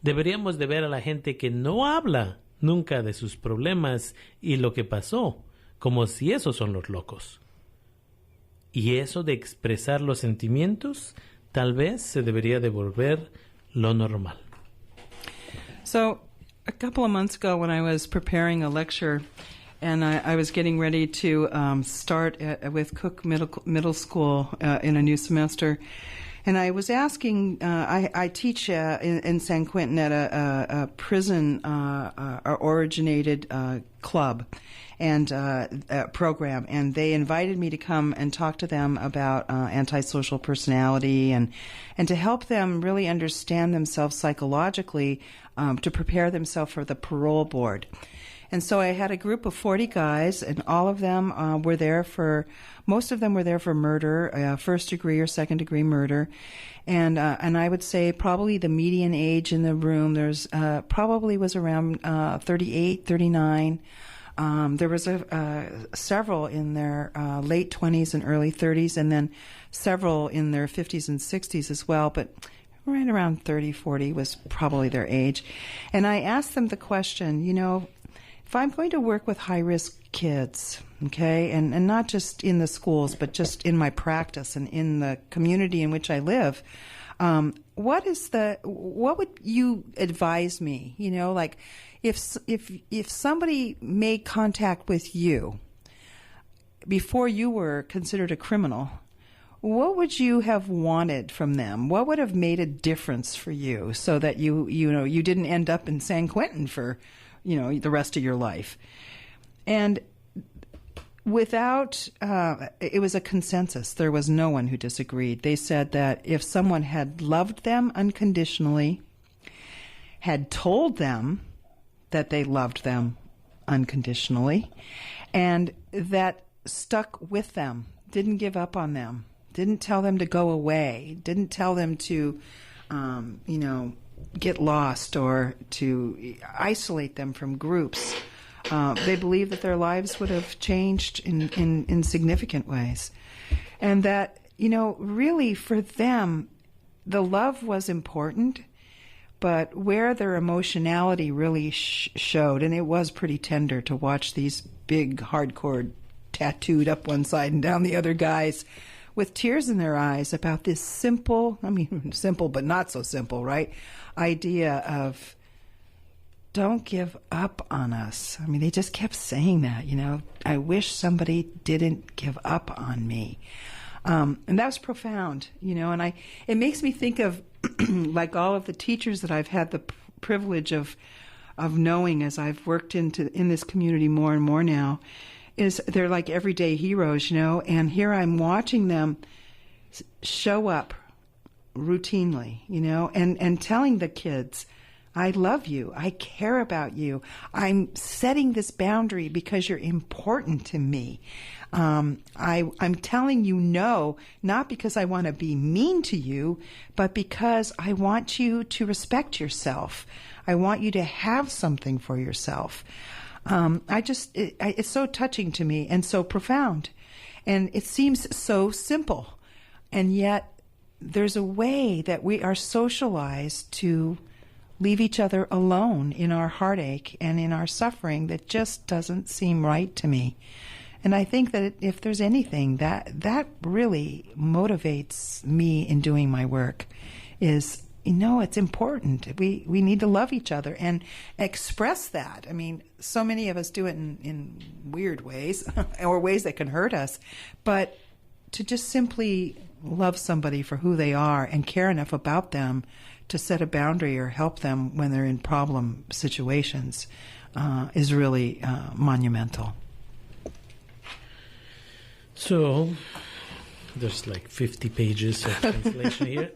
deberíamos de ver a la gente que no habla nunca de sus problemas y lo que pasó, como si esos son los locos. Y eso de expresar los sentimientos, tal vez se debería de volver lo normal. So, a couple of months ago when I was preparing a lecture and I was getting ready to start with Cook Middle School in a new semester, and I was asking, I teach in San Quentin at a prison-originated club and program, and they invited me to come and talk to them about antisocial personality and to help them really understand themselves psychologically to prepare themselves for the parole board. And so I had a group of 40 guys, and all of them were there most of them were there for murder, first degree or second degree murder. And I would say probably the median age in the room, there's probably was around 38, 39. There was several in their late 20s and early 30s, and then several in their 50s and 60s as well, but right around 30, 40 was probably their age. And I asked them the question, if I'm going to work with high-risk kids, okay, and not just in the schools, but just in my practice and in the community in which I live, what would you advise me? Like if somebody made contact with you before you were considered a criminal, what would you have wanted from them? What would have made a difference for you so that you didn't end up in San Quentin for the rest of your life? And it was a consensus. There was no one who disagreed. They said that if someone had loved them unconditionally, had told them that they loved them unconditionally, and that stuck with them, didn't give up on them, didn't tell them to go away, didn't tell them to, get lost or to isolate them from groups. They believed that their lives would have changed in significant ways. And that, really for them, the love was important, but where their emotionality really showed, and it was pretty tender to watch these big, hardcore, tattooed up one side and down the other guys with tears in their eyes about this simple but not so simple, right, idea of don't give up on us. They just kept saying that, I wish somebody didn't give up on me. And that was profound, and it makes me think of like all of the teachers that I've had the privilege of knowing as I've worked in this community more and more now, they're like everyday heroes, and here I'm watching them show up routinely, and telling the kids, I love you. I care about you. I'm setting this boundary because you're important to me. I'm telling you no, not because I want to be mean to you, but because I want you to respect yourself. I want you to have something for yourself. It's so touching to me and so profound. And it seems so simple. And yet there's a way that we are socialized to leave each other alone in our heartache and in our suffering that just doesn't seem right to me. And I think that if there's anything that really motivates me in doing my work is, it's important. We need to love each other and express that. I mean, so many of us do it in weird ways or ways that can hurt us. But to just simply love somebody for who they are and care enough about them to set a boundary or help them when they're in problem situations is really monumental. So there's like 50 pages of translation here.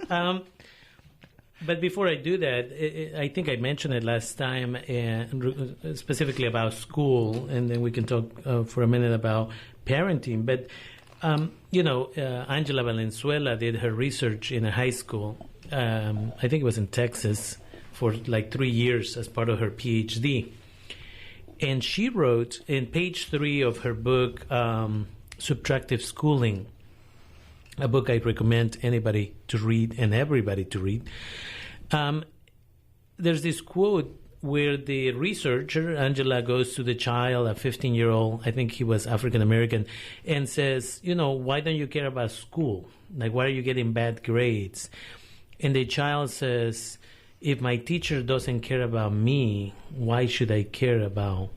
But before I do that, I think I mentioned it last time, specifically about school, and then we can talk for a minute about parenting. But, Angela Valenzuela did her research in a high school. I think it was in Texas for like 3 years as part of her PhD. And she wrote in page 3 of her book, Subtractive Schooling, a book I recommend anybody to read and everybody to read. There's this quote where the researcher, Angela, goes to the child, a 15-year-old, I think he was African-American, and says, why don't you care about school? Like, why are you getting bad grades? And the child says, if my teacher doesn't care about me, why should I care about,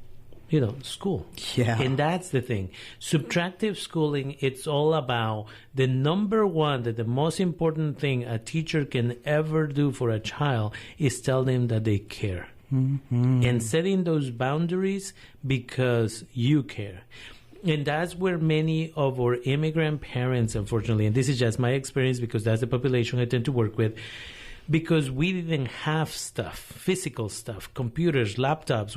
school? Yeah. And that's the thing. Subtractive schooling, it's all about the number one, the most important thing a teacher can ever do for a child is tell them that they care. Mm-hmm. And setting those boundaries because you care. And that's where many of our immigrant parents, unfortunately, and this is just my experience because that's the population I tend to work with, because we didn't have stuff, physical stuff, computers, laptops,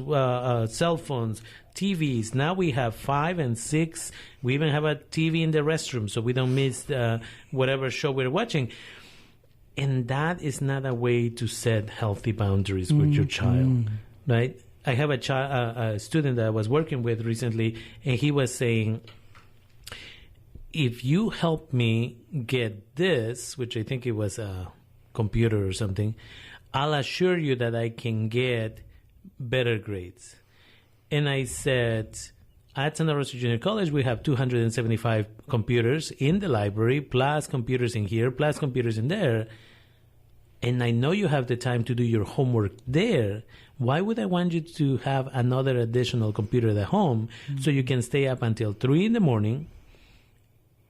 cell phones, TVs. Now we have 5 and 6. We even have a TV in the restroom so we don't miss whatever show we're watching. And that is not a way to set healthy boundaries with your child, right? I have a student that I was working with recently, and he was saying, if you help me get this, which I think it was a computer or something, I'll assure you that I can get better grades. And I said, at Santa Rosa Junior College, we have 275 computers in the library, plus computers in here, plus computers in there. And I know you have the time to do your homework there. Why would I want you to have another additional computer at home so you can stay up until 3 in the morning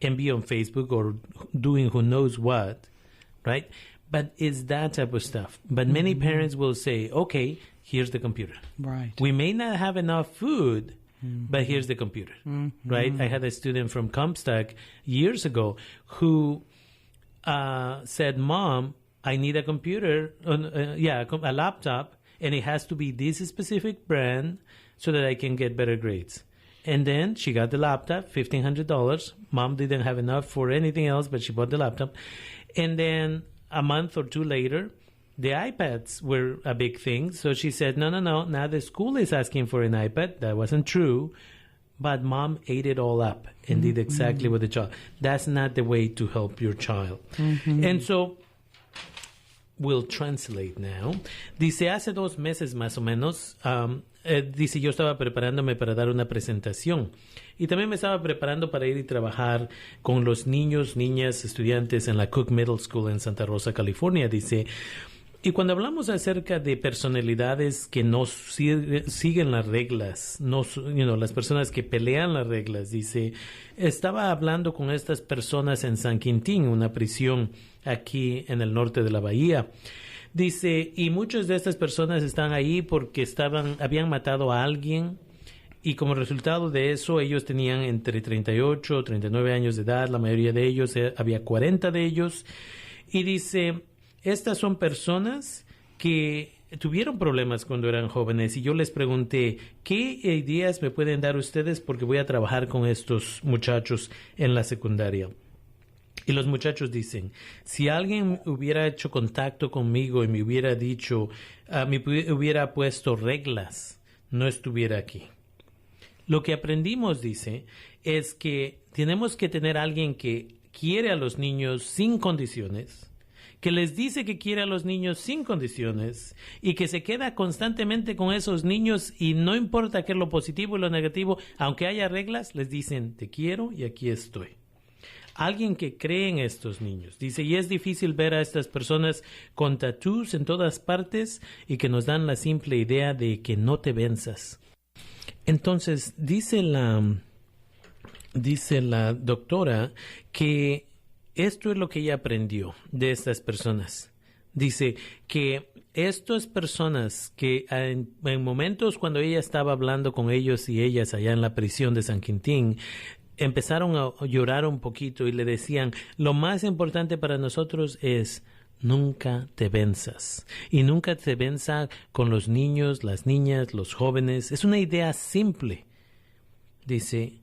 and be on Facebook or doing who knows what, right? But it's that type of stuff. But many parents will say, okay, here's the computer. Right. We may not have enough food, but here's the computer, right? I had a student from Comstock years ago who said, Mom, I need a computer, a laptop, and it has to be this specific brand so that I can get better grades. And then she got the laptop, $1,500. Mom didn't have enough for anything else, but she bought the laptop. And then a month or two later, the iPads were a big thing. So she said, no. Now the school is asking for an iPad. That wasn't true. But Mom ate it all up and did exactly what the child. That's not the way to help your child. And so we'll translate now. Dice, hace 2 meses más o menos, dice, yo estaba preparándome para dar una presentación y también me estaba preparando para ir y trabajar con los niños, niñas, estudiantes en la Cook Middle School en Santa Rosa, California. Dice, y cuando hablamos acerca de personalidades que no siguen las reglas, las personas que pelean las reglas, dice, estaba hablando con estas personas en San Quintín, una prisión aquí en el norte de la bahía. Dice, y muchas de estas personas están ahí porque habían matado a alguien Y como resultado de eso, ellos tenían entre 38 y 39 años de edad, la mayoría de ellos, había 40 de ellos. Y dice, estas son personas que tuvieron problemas cuando eran jóvenes. Y yo les pregunté, ¿qué ideas me pueden dar ustedes? Porque voy a trabajar con estos muchachos en la secundaria. Y los muchachos dicen, si alguien hubiera hecho contacto conmigo y me hubiera dicho, me hubiera puesto reglas, no estuviera aquí. Lo que aprendimos, dice, es que tenemos que tener a alguien que quiere a los niños sin condiciones, que les dice que quiere a los niños sin condiciones y que se queda constantemente con esos niños y no importa qué es lo positivo y lo negativo, aunque haya reglas, les dicen, te quiero y aquí estoy. Alguien que cree en estos niños. Dice, y es difícil ver a estas personas con tatús en todas partes y que nos dan la simple idea de que no te venzas. Entonces, dice la doctora que esto es lo que ella aprendió de estas personas. Dice que estas personas que en momentos cuando ella estaba hablando con ellos y ellas allá en la prisión de San Quintín, empezaron a llorar un poquito y le decían, lo más importante para nosotros es nunca te venzas. Y nunca te venza con los niños, las niñas, los jóvenes. Es una idea simple. Dice,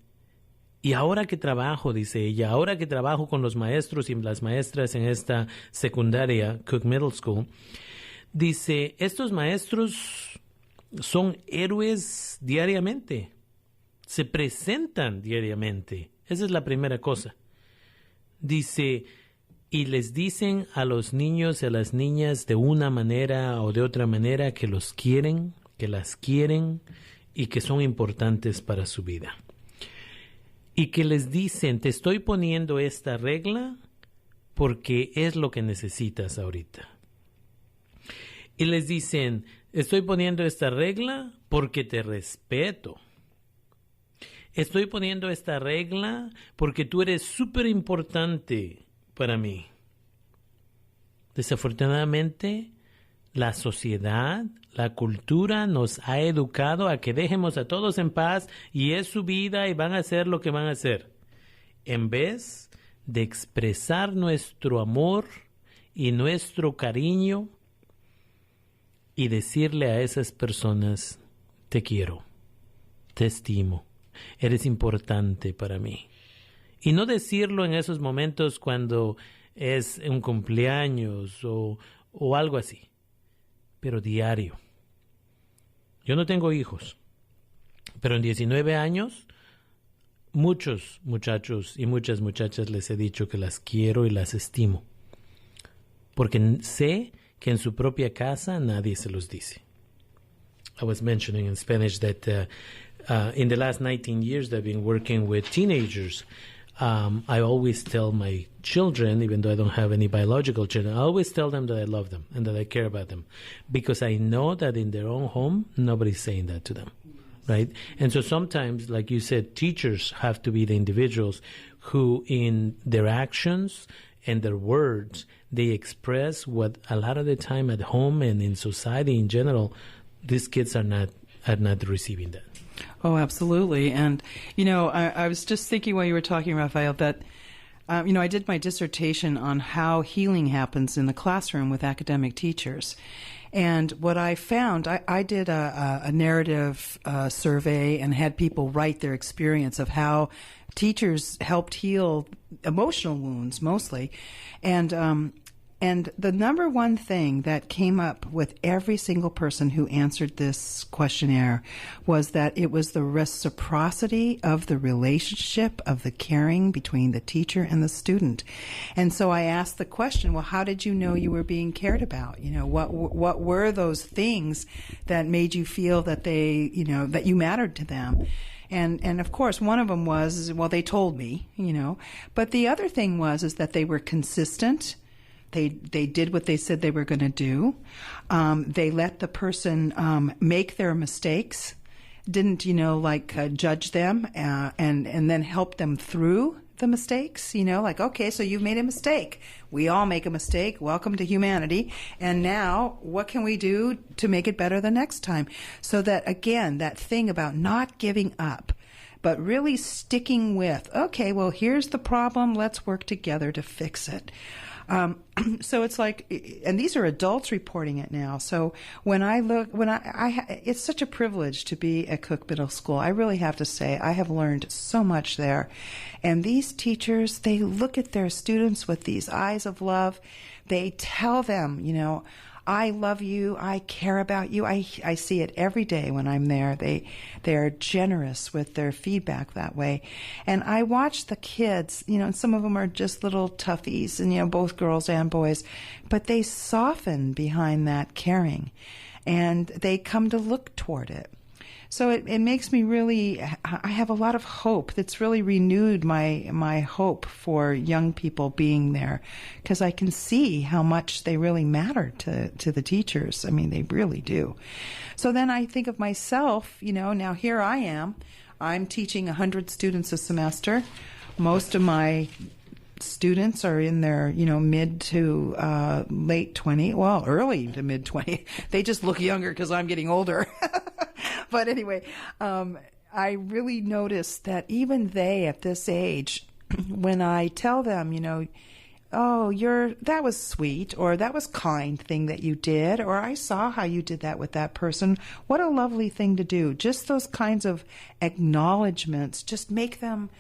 y ahora que trabajo, dice ella, ahora que trabajo con los maestros y las maestras en esta secundaria, Cook Middle School, dice, estos maestros son héroes diariamente. Se presentan diariamente. Esa es la primera cosa. Dice, y les dicen a los niños y a las niñas de una manera o de otra manera que los quieren, que las quieren y que son importantes para su vida. Y que les dicen, te estoy poniendo esta regla porque es lo que necesitas ahorita. Y les dicen, estoy poniendo esta regla porque te respeto. Estoy poniendo esta regla porque tú eres súper importante para mí. Desafortunadamente, la sociedad, la cultura nos ha educado a que dejemos a todos en paz y es su vida y van a hacer lo que van a hacer. En vez de expresar nuestro amor y nuestro cariño y decirle a esas personas, te quiero, te estimo. Eres importante para mí. Y no decirlo en esos momentos cuando es un cumpleaños o algo así, pero diario. Yo no tengo hijos, pero en 19 años, muchos muchachos y muchas muchachas les he dicho que las quiero y las estimo, porque sé que en su propia casa nadie se los dice. I was mentioning in Spanish that in the last 19 years that I've been working with teenagers, I always tell my children, even though I don't have any biological children, I always tell them that I love them and that I care about them because I know that in their own home, nobody's saying that to them, right? And so sometimes, like you said, teachers have to be the individuals who in their actions and their words, they express what a lot of the time at home and in society in general, these kids are not receiving that. Oh, absolutely. And, I was just thinking while you were talking, Raphael, that, I did my dissertation on how healing happens in the classroom with academic teachers. And what I found, I did a narrative survey and had people write their experience of how teachers helped heal emotional wounds mostly. And the number one thing that came up with every single person who answered this questionnaire was that it was the reciprocity of the relationship, of the caring between the teacher and the student. And so I asked the question, well, how did you know you were being cared about? What were those things that made you feel that that you mattered to them? And of course, one of them was, well, they told me, But the other thing was that they were consistent. They did what they said they were going to do. They let the person make their mistakes, didn't, judge them and then help them through the mistakes, like, okay, so you've made a mistake. We all make a mistake. Welcome to humanity. And now what can we do to make it better the next time? So that, again, that thing about not giving up, but really sticking with, okay, well, here's the problem. Let's work together to fix it. So it's like, and these are adults reporting it now. So when I look, it's such a privilege to be at Cook Middle School. I really have to say, I have learned so much there. And these teachers, they look at their students with these eyes of love. They tell them, I love you. I care about you. I see it every day when I'm there. They're generous with their feedback that way. And I watch the kids, and some of them are just little toughies and, both girls and boys, but they soften behind that caring and they come to look toward it. So it makes me really, I have a lot of hope. That's really renewed my hope for young people being there, because I can see how much they really matter to the teachers. I mean, they really do. So then I think of myself, now here I am. I'm teaching 100 students a semester. Most of my students are in their, mid to late 20, well, early to mid 20. They just look younger because I'm getting older. But anyway, I really noticed that even they at this age, when I tell them, oh, that was sweet, or that was kind thing that you did, or I saw how you did that with that person. What a lovely thing to do. Just those kinds of acknowledgments just make them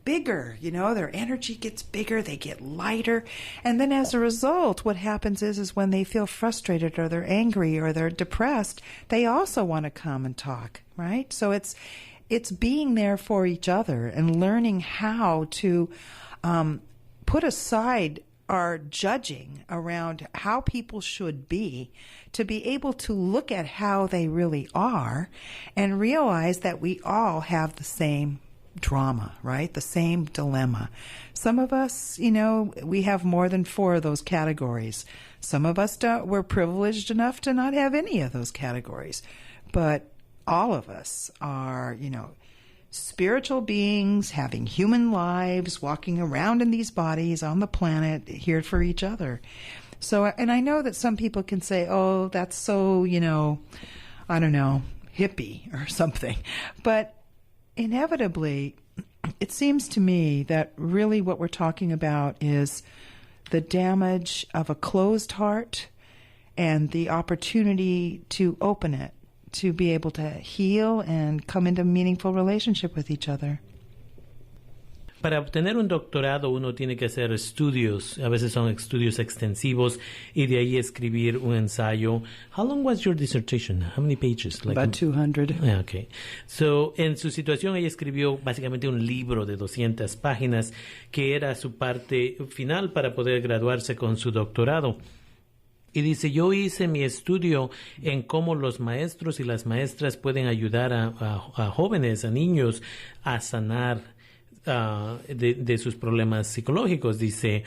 bigger, their energy gets bigger, they get lighter. And then as a result, what happens is when they feel frustrated or they're angry or they're depressed, they also want to come and talk, right? So it's being there for each other and learning how to put aside our judging around how people should be, to be able to look at how they really are and realize that we all have the same drama, right? The same dilemma. Some of us, we have more than 4 of those categories. Some of us we're privileged enough to not have any of those categories. But all of us are, spiritual beings having human lives, walking around in these bodies on the planet, here for each other. So, and I know that some people can say, oh, that's so, I don't know, hippie or something. But inevitably, it seems to me that really what we're talking about is the damage of a closed heart and the opportunity to open it, to be able to heal and come into meaningful relationship with each other. Para obtener un doctorado uno tiene que hacer estudios, a veces son estudios extensivos, y de ahí escribir un ensayo. How long was your dissertation? How many pages? About 200. Okay. So, en su situación ella escribió básicamente un libro de 200 páginas que era su parte final para poder graduarse con su doctorado. Y dice, yo hice mi estudio en cómo los maestros y las maestras pueden ayudar a jóvenes, a niños, a sanar de sus problemas psicológicos. Dice,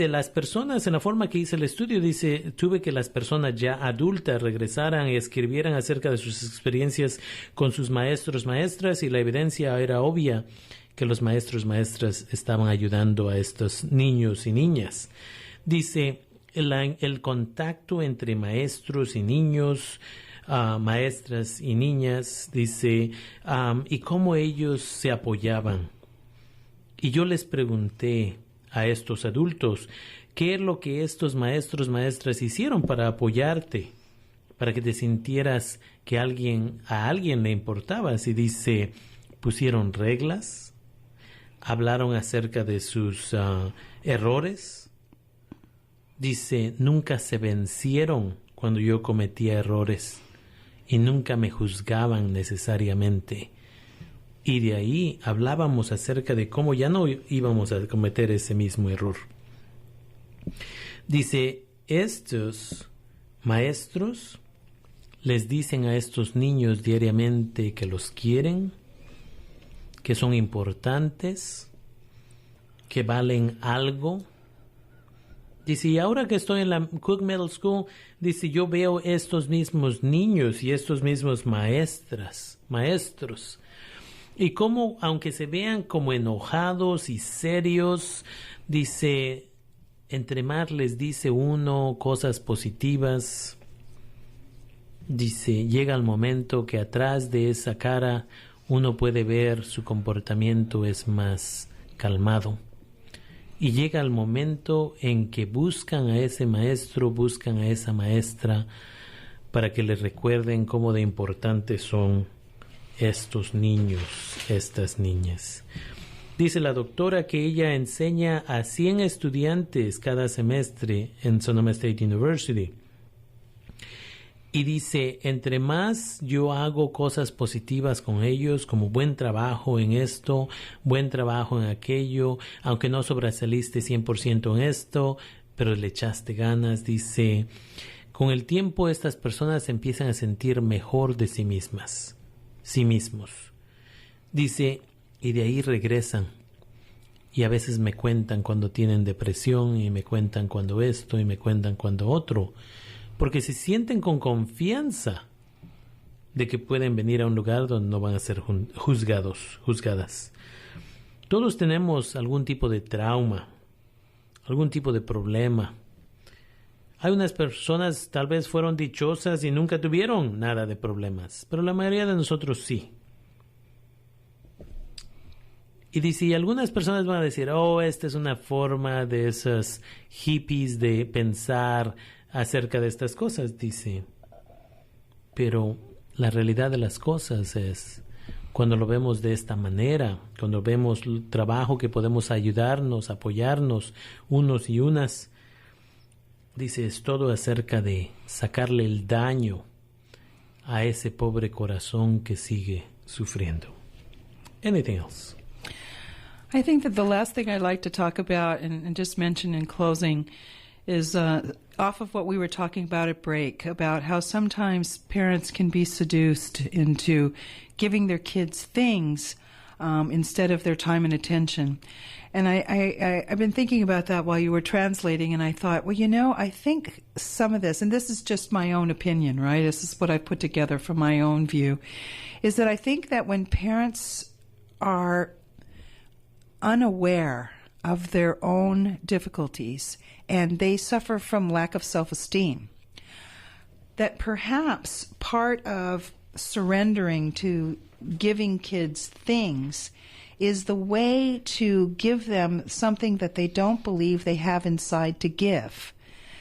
las personas, en la forma que hice el estudio, dice, tuve que las personas ya adultas regresaran y escribieran acerca de sus experiencias con sus maestros, maestras, y la evidencia era obvia que los maestros, maestras estaban ayudando a estos niños y niñas. Dice, el contacto entre maestros y niños, maestras y niñas, dice, y cómo ellos se apoyaban. Y yo les pregunté a estos adultos, ¿qué es lo que estos maestros, maestras hicieron para apoyarte? Para que te sintieras que a alguien le importabas. Y dice, pusieron reglas, hablaron acerca de sus errores. Dice, nunca se vencieron cuando yo cometía errores y nunca me juzgaban necesariamente. Y de ahí hablábamos acerca de cómo ya no íbamos a cometer ese mismo error. Dice, estos maestros les dicen a estos niños diariamente que los quieren, que son importantes, que valen algo. Dice, y ahora que estoy en la Cook Middle School, dice, yo veo estos mismos niños y estos mismos maestros. Y cómo, aunque se vean como enojados y serios, dice, entre más les dice uno cosas positivas, dice, llega el momento que atrás de esa cara uno puede ver su comportamiento es más calmado. Y llega el momento en que buscan a ese maestro, buscan a esa maestra para que les recuerden cómo de importantes son estos niños, estas niñas. Dice la doctora que ella enseña a 100 estudiantes cada semestre en Sonoma State University. Y dice, entre más yo hago cosas positivas con ellos, como buen trabajo en esto, buen trabajo en aquello, aunque no sobresaliste 100% en esto, pero le echaste ganas, dice, con el tiempo estas personas empiezan a sentir mejor de sí mismas, sí mismos. Dice, y de ahí regresan. Y a veces me cuentan cuando tienen depresión, y me cuentan cuando esto, y me cuentan cuando otro, porque se sienten con confianza de que pueden venir a un lugar donde no van a ser juzgadas. Todos tenemos algún tipo de trauma, algún tipo de problema. Hay unas personas tal vez fueron dichosas y nunca tuvieron nada de problemas, pero la mayoría de nosotros sí. Y dice, y algunas personas van a decir, oh, esta es una forma de esos hippies de pensar acerca de estas cosas, dice. Pero la realidad de las cosas es, cuando lo vemos de esta manera, cuando vemos el trabajo que podemos ayudarnos, apoyarnos unos y unas, dice, es todo acerca de sacarle el daño a ese pobre corazón que sigue sufriendo. Anything else? I think that the last thing I'd like to talk about and just mention in closing is off of what we were talking about at break, about how sometimes parents can be seduced into giving their kids things instead of their time and attention. And I've been thinking about that while you were translating, and I thought, well, you know, I think some of this, and this is just my own opinion, right? This is what I put together from my own view, is that I think that when parents are unaware of their own difficulties and they suffer from lack of self-esteem, that perhaps part of surrendering to giving kids things is the way to give them something that they don't believe they have inside to give.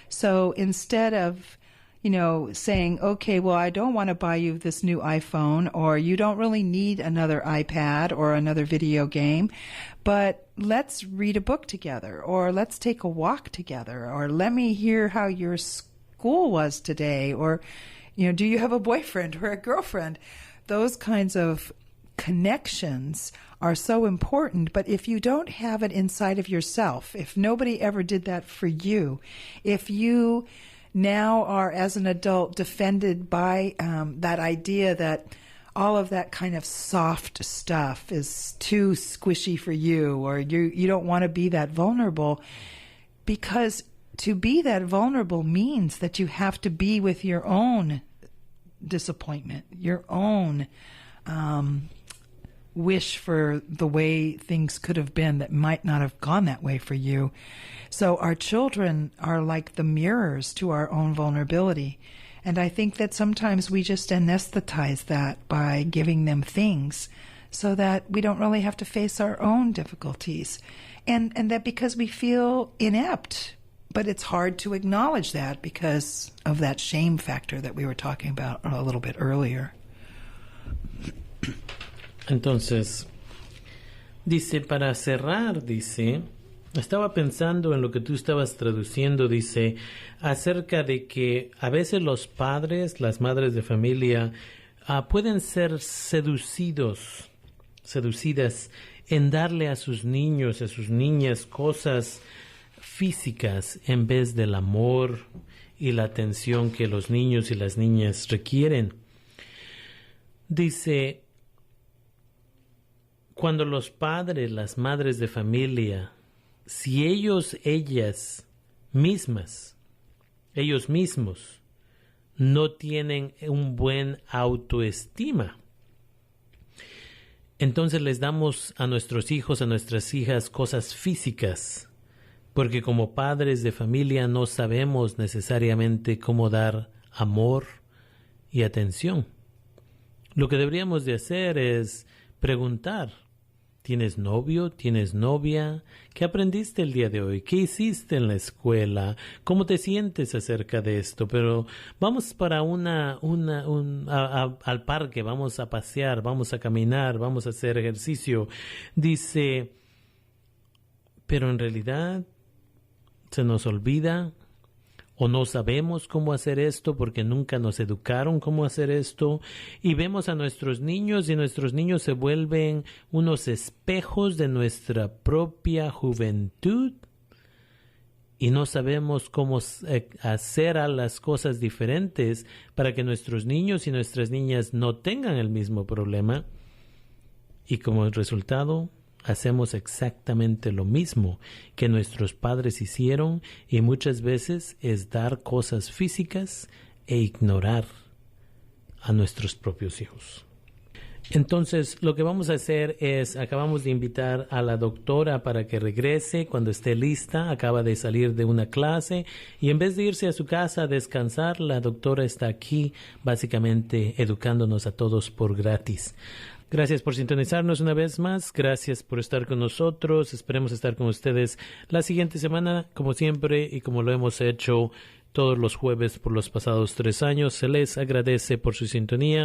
So instead of, you know, saying, okay, well, I don't want to buy you this new iPhone, or you don't really need another iPad or another video game, but let's read a book together, or let's take a walk together, or let me hear how your school was today, or, you know, do you have a boyfriend or a girlfriend? Those kinds of connections are so important, but if you don't have it inside of yourself, if nobody ever did that for you, if you now are, as an adult, defended by that idea that all of that kind of soft stuff is too squishy for you, or you don't want to be that vulnerable, because to be that vulnerable means that you have to be with your own disappointment, your own wish for the way things could have been that might not have gone that way for you. So our children are like the mirrors to our own vulnerability. And I think that sometimes we just anesthetize that by giving them things so that we don't really have to face our own difficulties. And that because we feel inept, but it's hard to acknowledge that because of that shame factor that we were talking about a little bit earlier. Entonces, dice, para cerrar, dice, estaba pensando en lo que tú estabas traduciendo, dice, acerca de que a veces los padres, las madres de familia, pueden ser seducidas en darle a sus niños, a sus niñas, cosas físicas en vez del amor y la atención que los niños y las niñas requieren. Dice, cuando los padres, las madres de familia, si ellos mismos, no tienen un buen autoestima, entonces les damos a nuestros hijos, a nuestras hijas, cosas físicas, porque como padres de familia no sabemos necesariamente cómo dar amor y atención. Lo que deberíamos de hacer es preguntar: ¿tienes novio? ¿Tienes novia? ¿Qué aprendiste el día de hoy? ¿Qué hiciste en la escuela? ¿Cómo te sientes acerca de esto? Pero vamos para al parque, vamos a pasear, vamos a caminar, vamos a hacer ejercicio. Dice, pero en realidad se nos olvida o no sabemos cómo hacer esto porque nunca nos educaron cómo hacer esto, y vemos a nuestros niños y nuestros niños se vuelven unos espejos de nuestra propia juventud y no sabemos cómo hacer a las cosas diferentes para que nuestros niños y nuestras niñas no tengan el mismo problema, y como resultado hacemos exactamente lo mismo que nuestros padres hicieron, y muchas veces es dar cosas físicas e ignorar a nuestros propios hijos. Entonces, lo que vamos a hacer es, acabamos de invitar a la doctora para que regrese cuando esté lista. Acaba de salir de una clase y en vez de irse a su casa a descansar, la doctora está aquí básicamente educándonos a todos por gratis. Gracias por sintonizarnos una vez más. Gracias por estar con nosotros. Esperemos estar con ustedes la siguiente semana, como siempre, y como lo hemos hecho todos los jueves por los pasados 3 años. Se les agradece por su sintonía.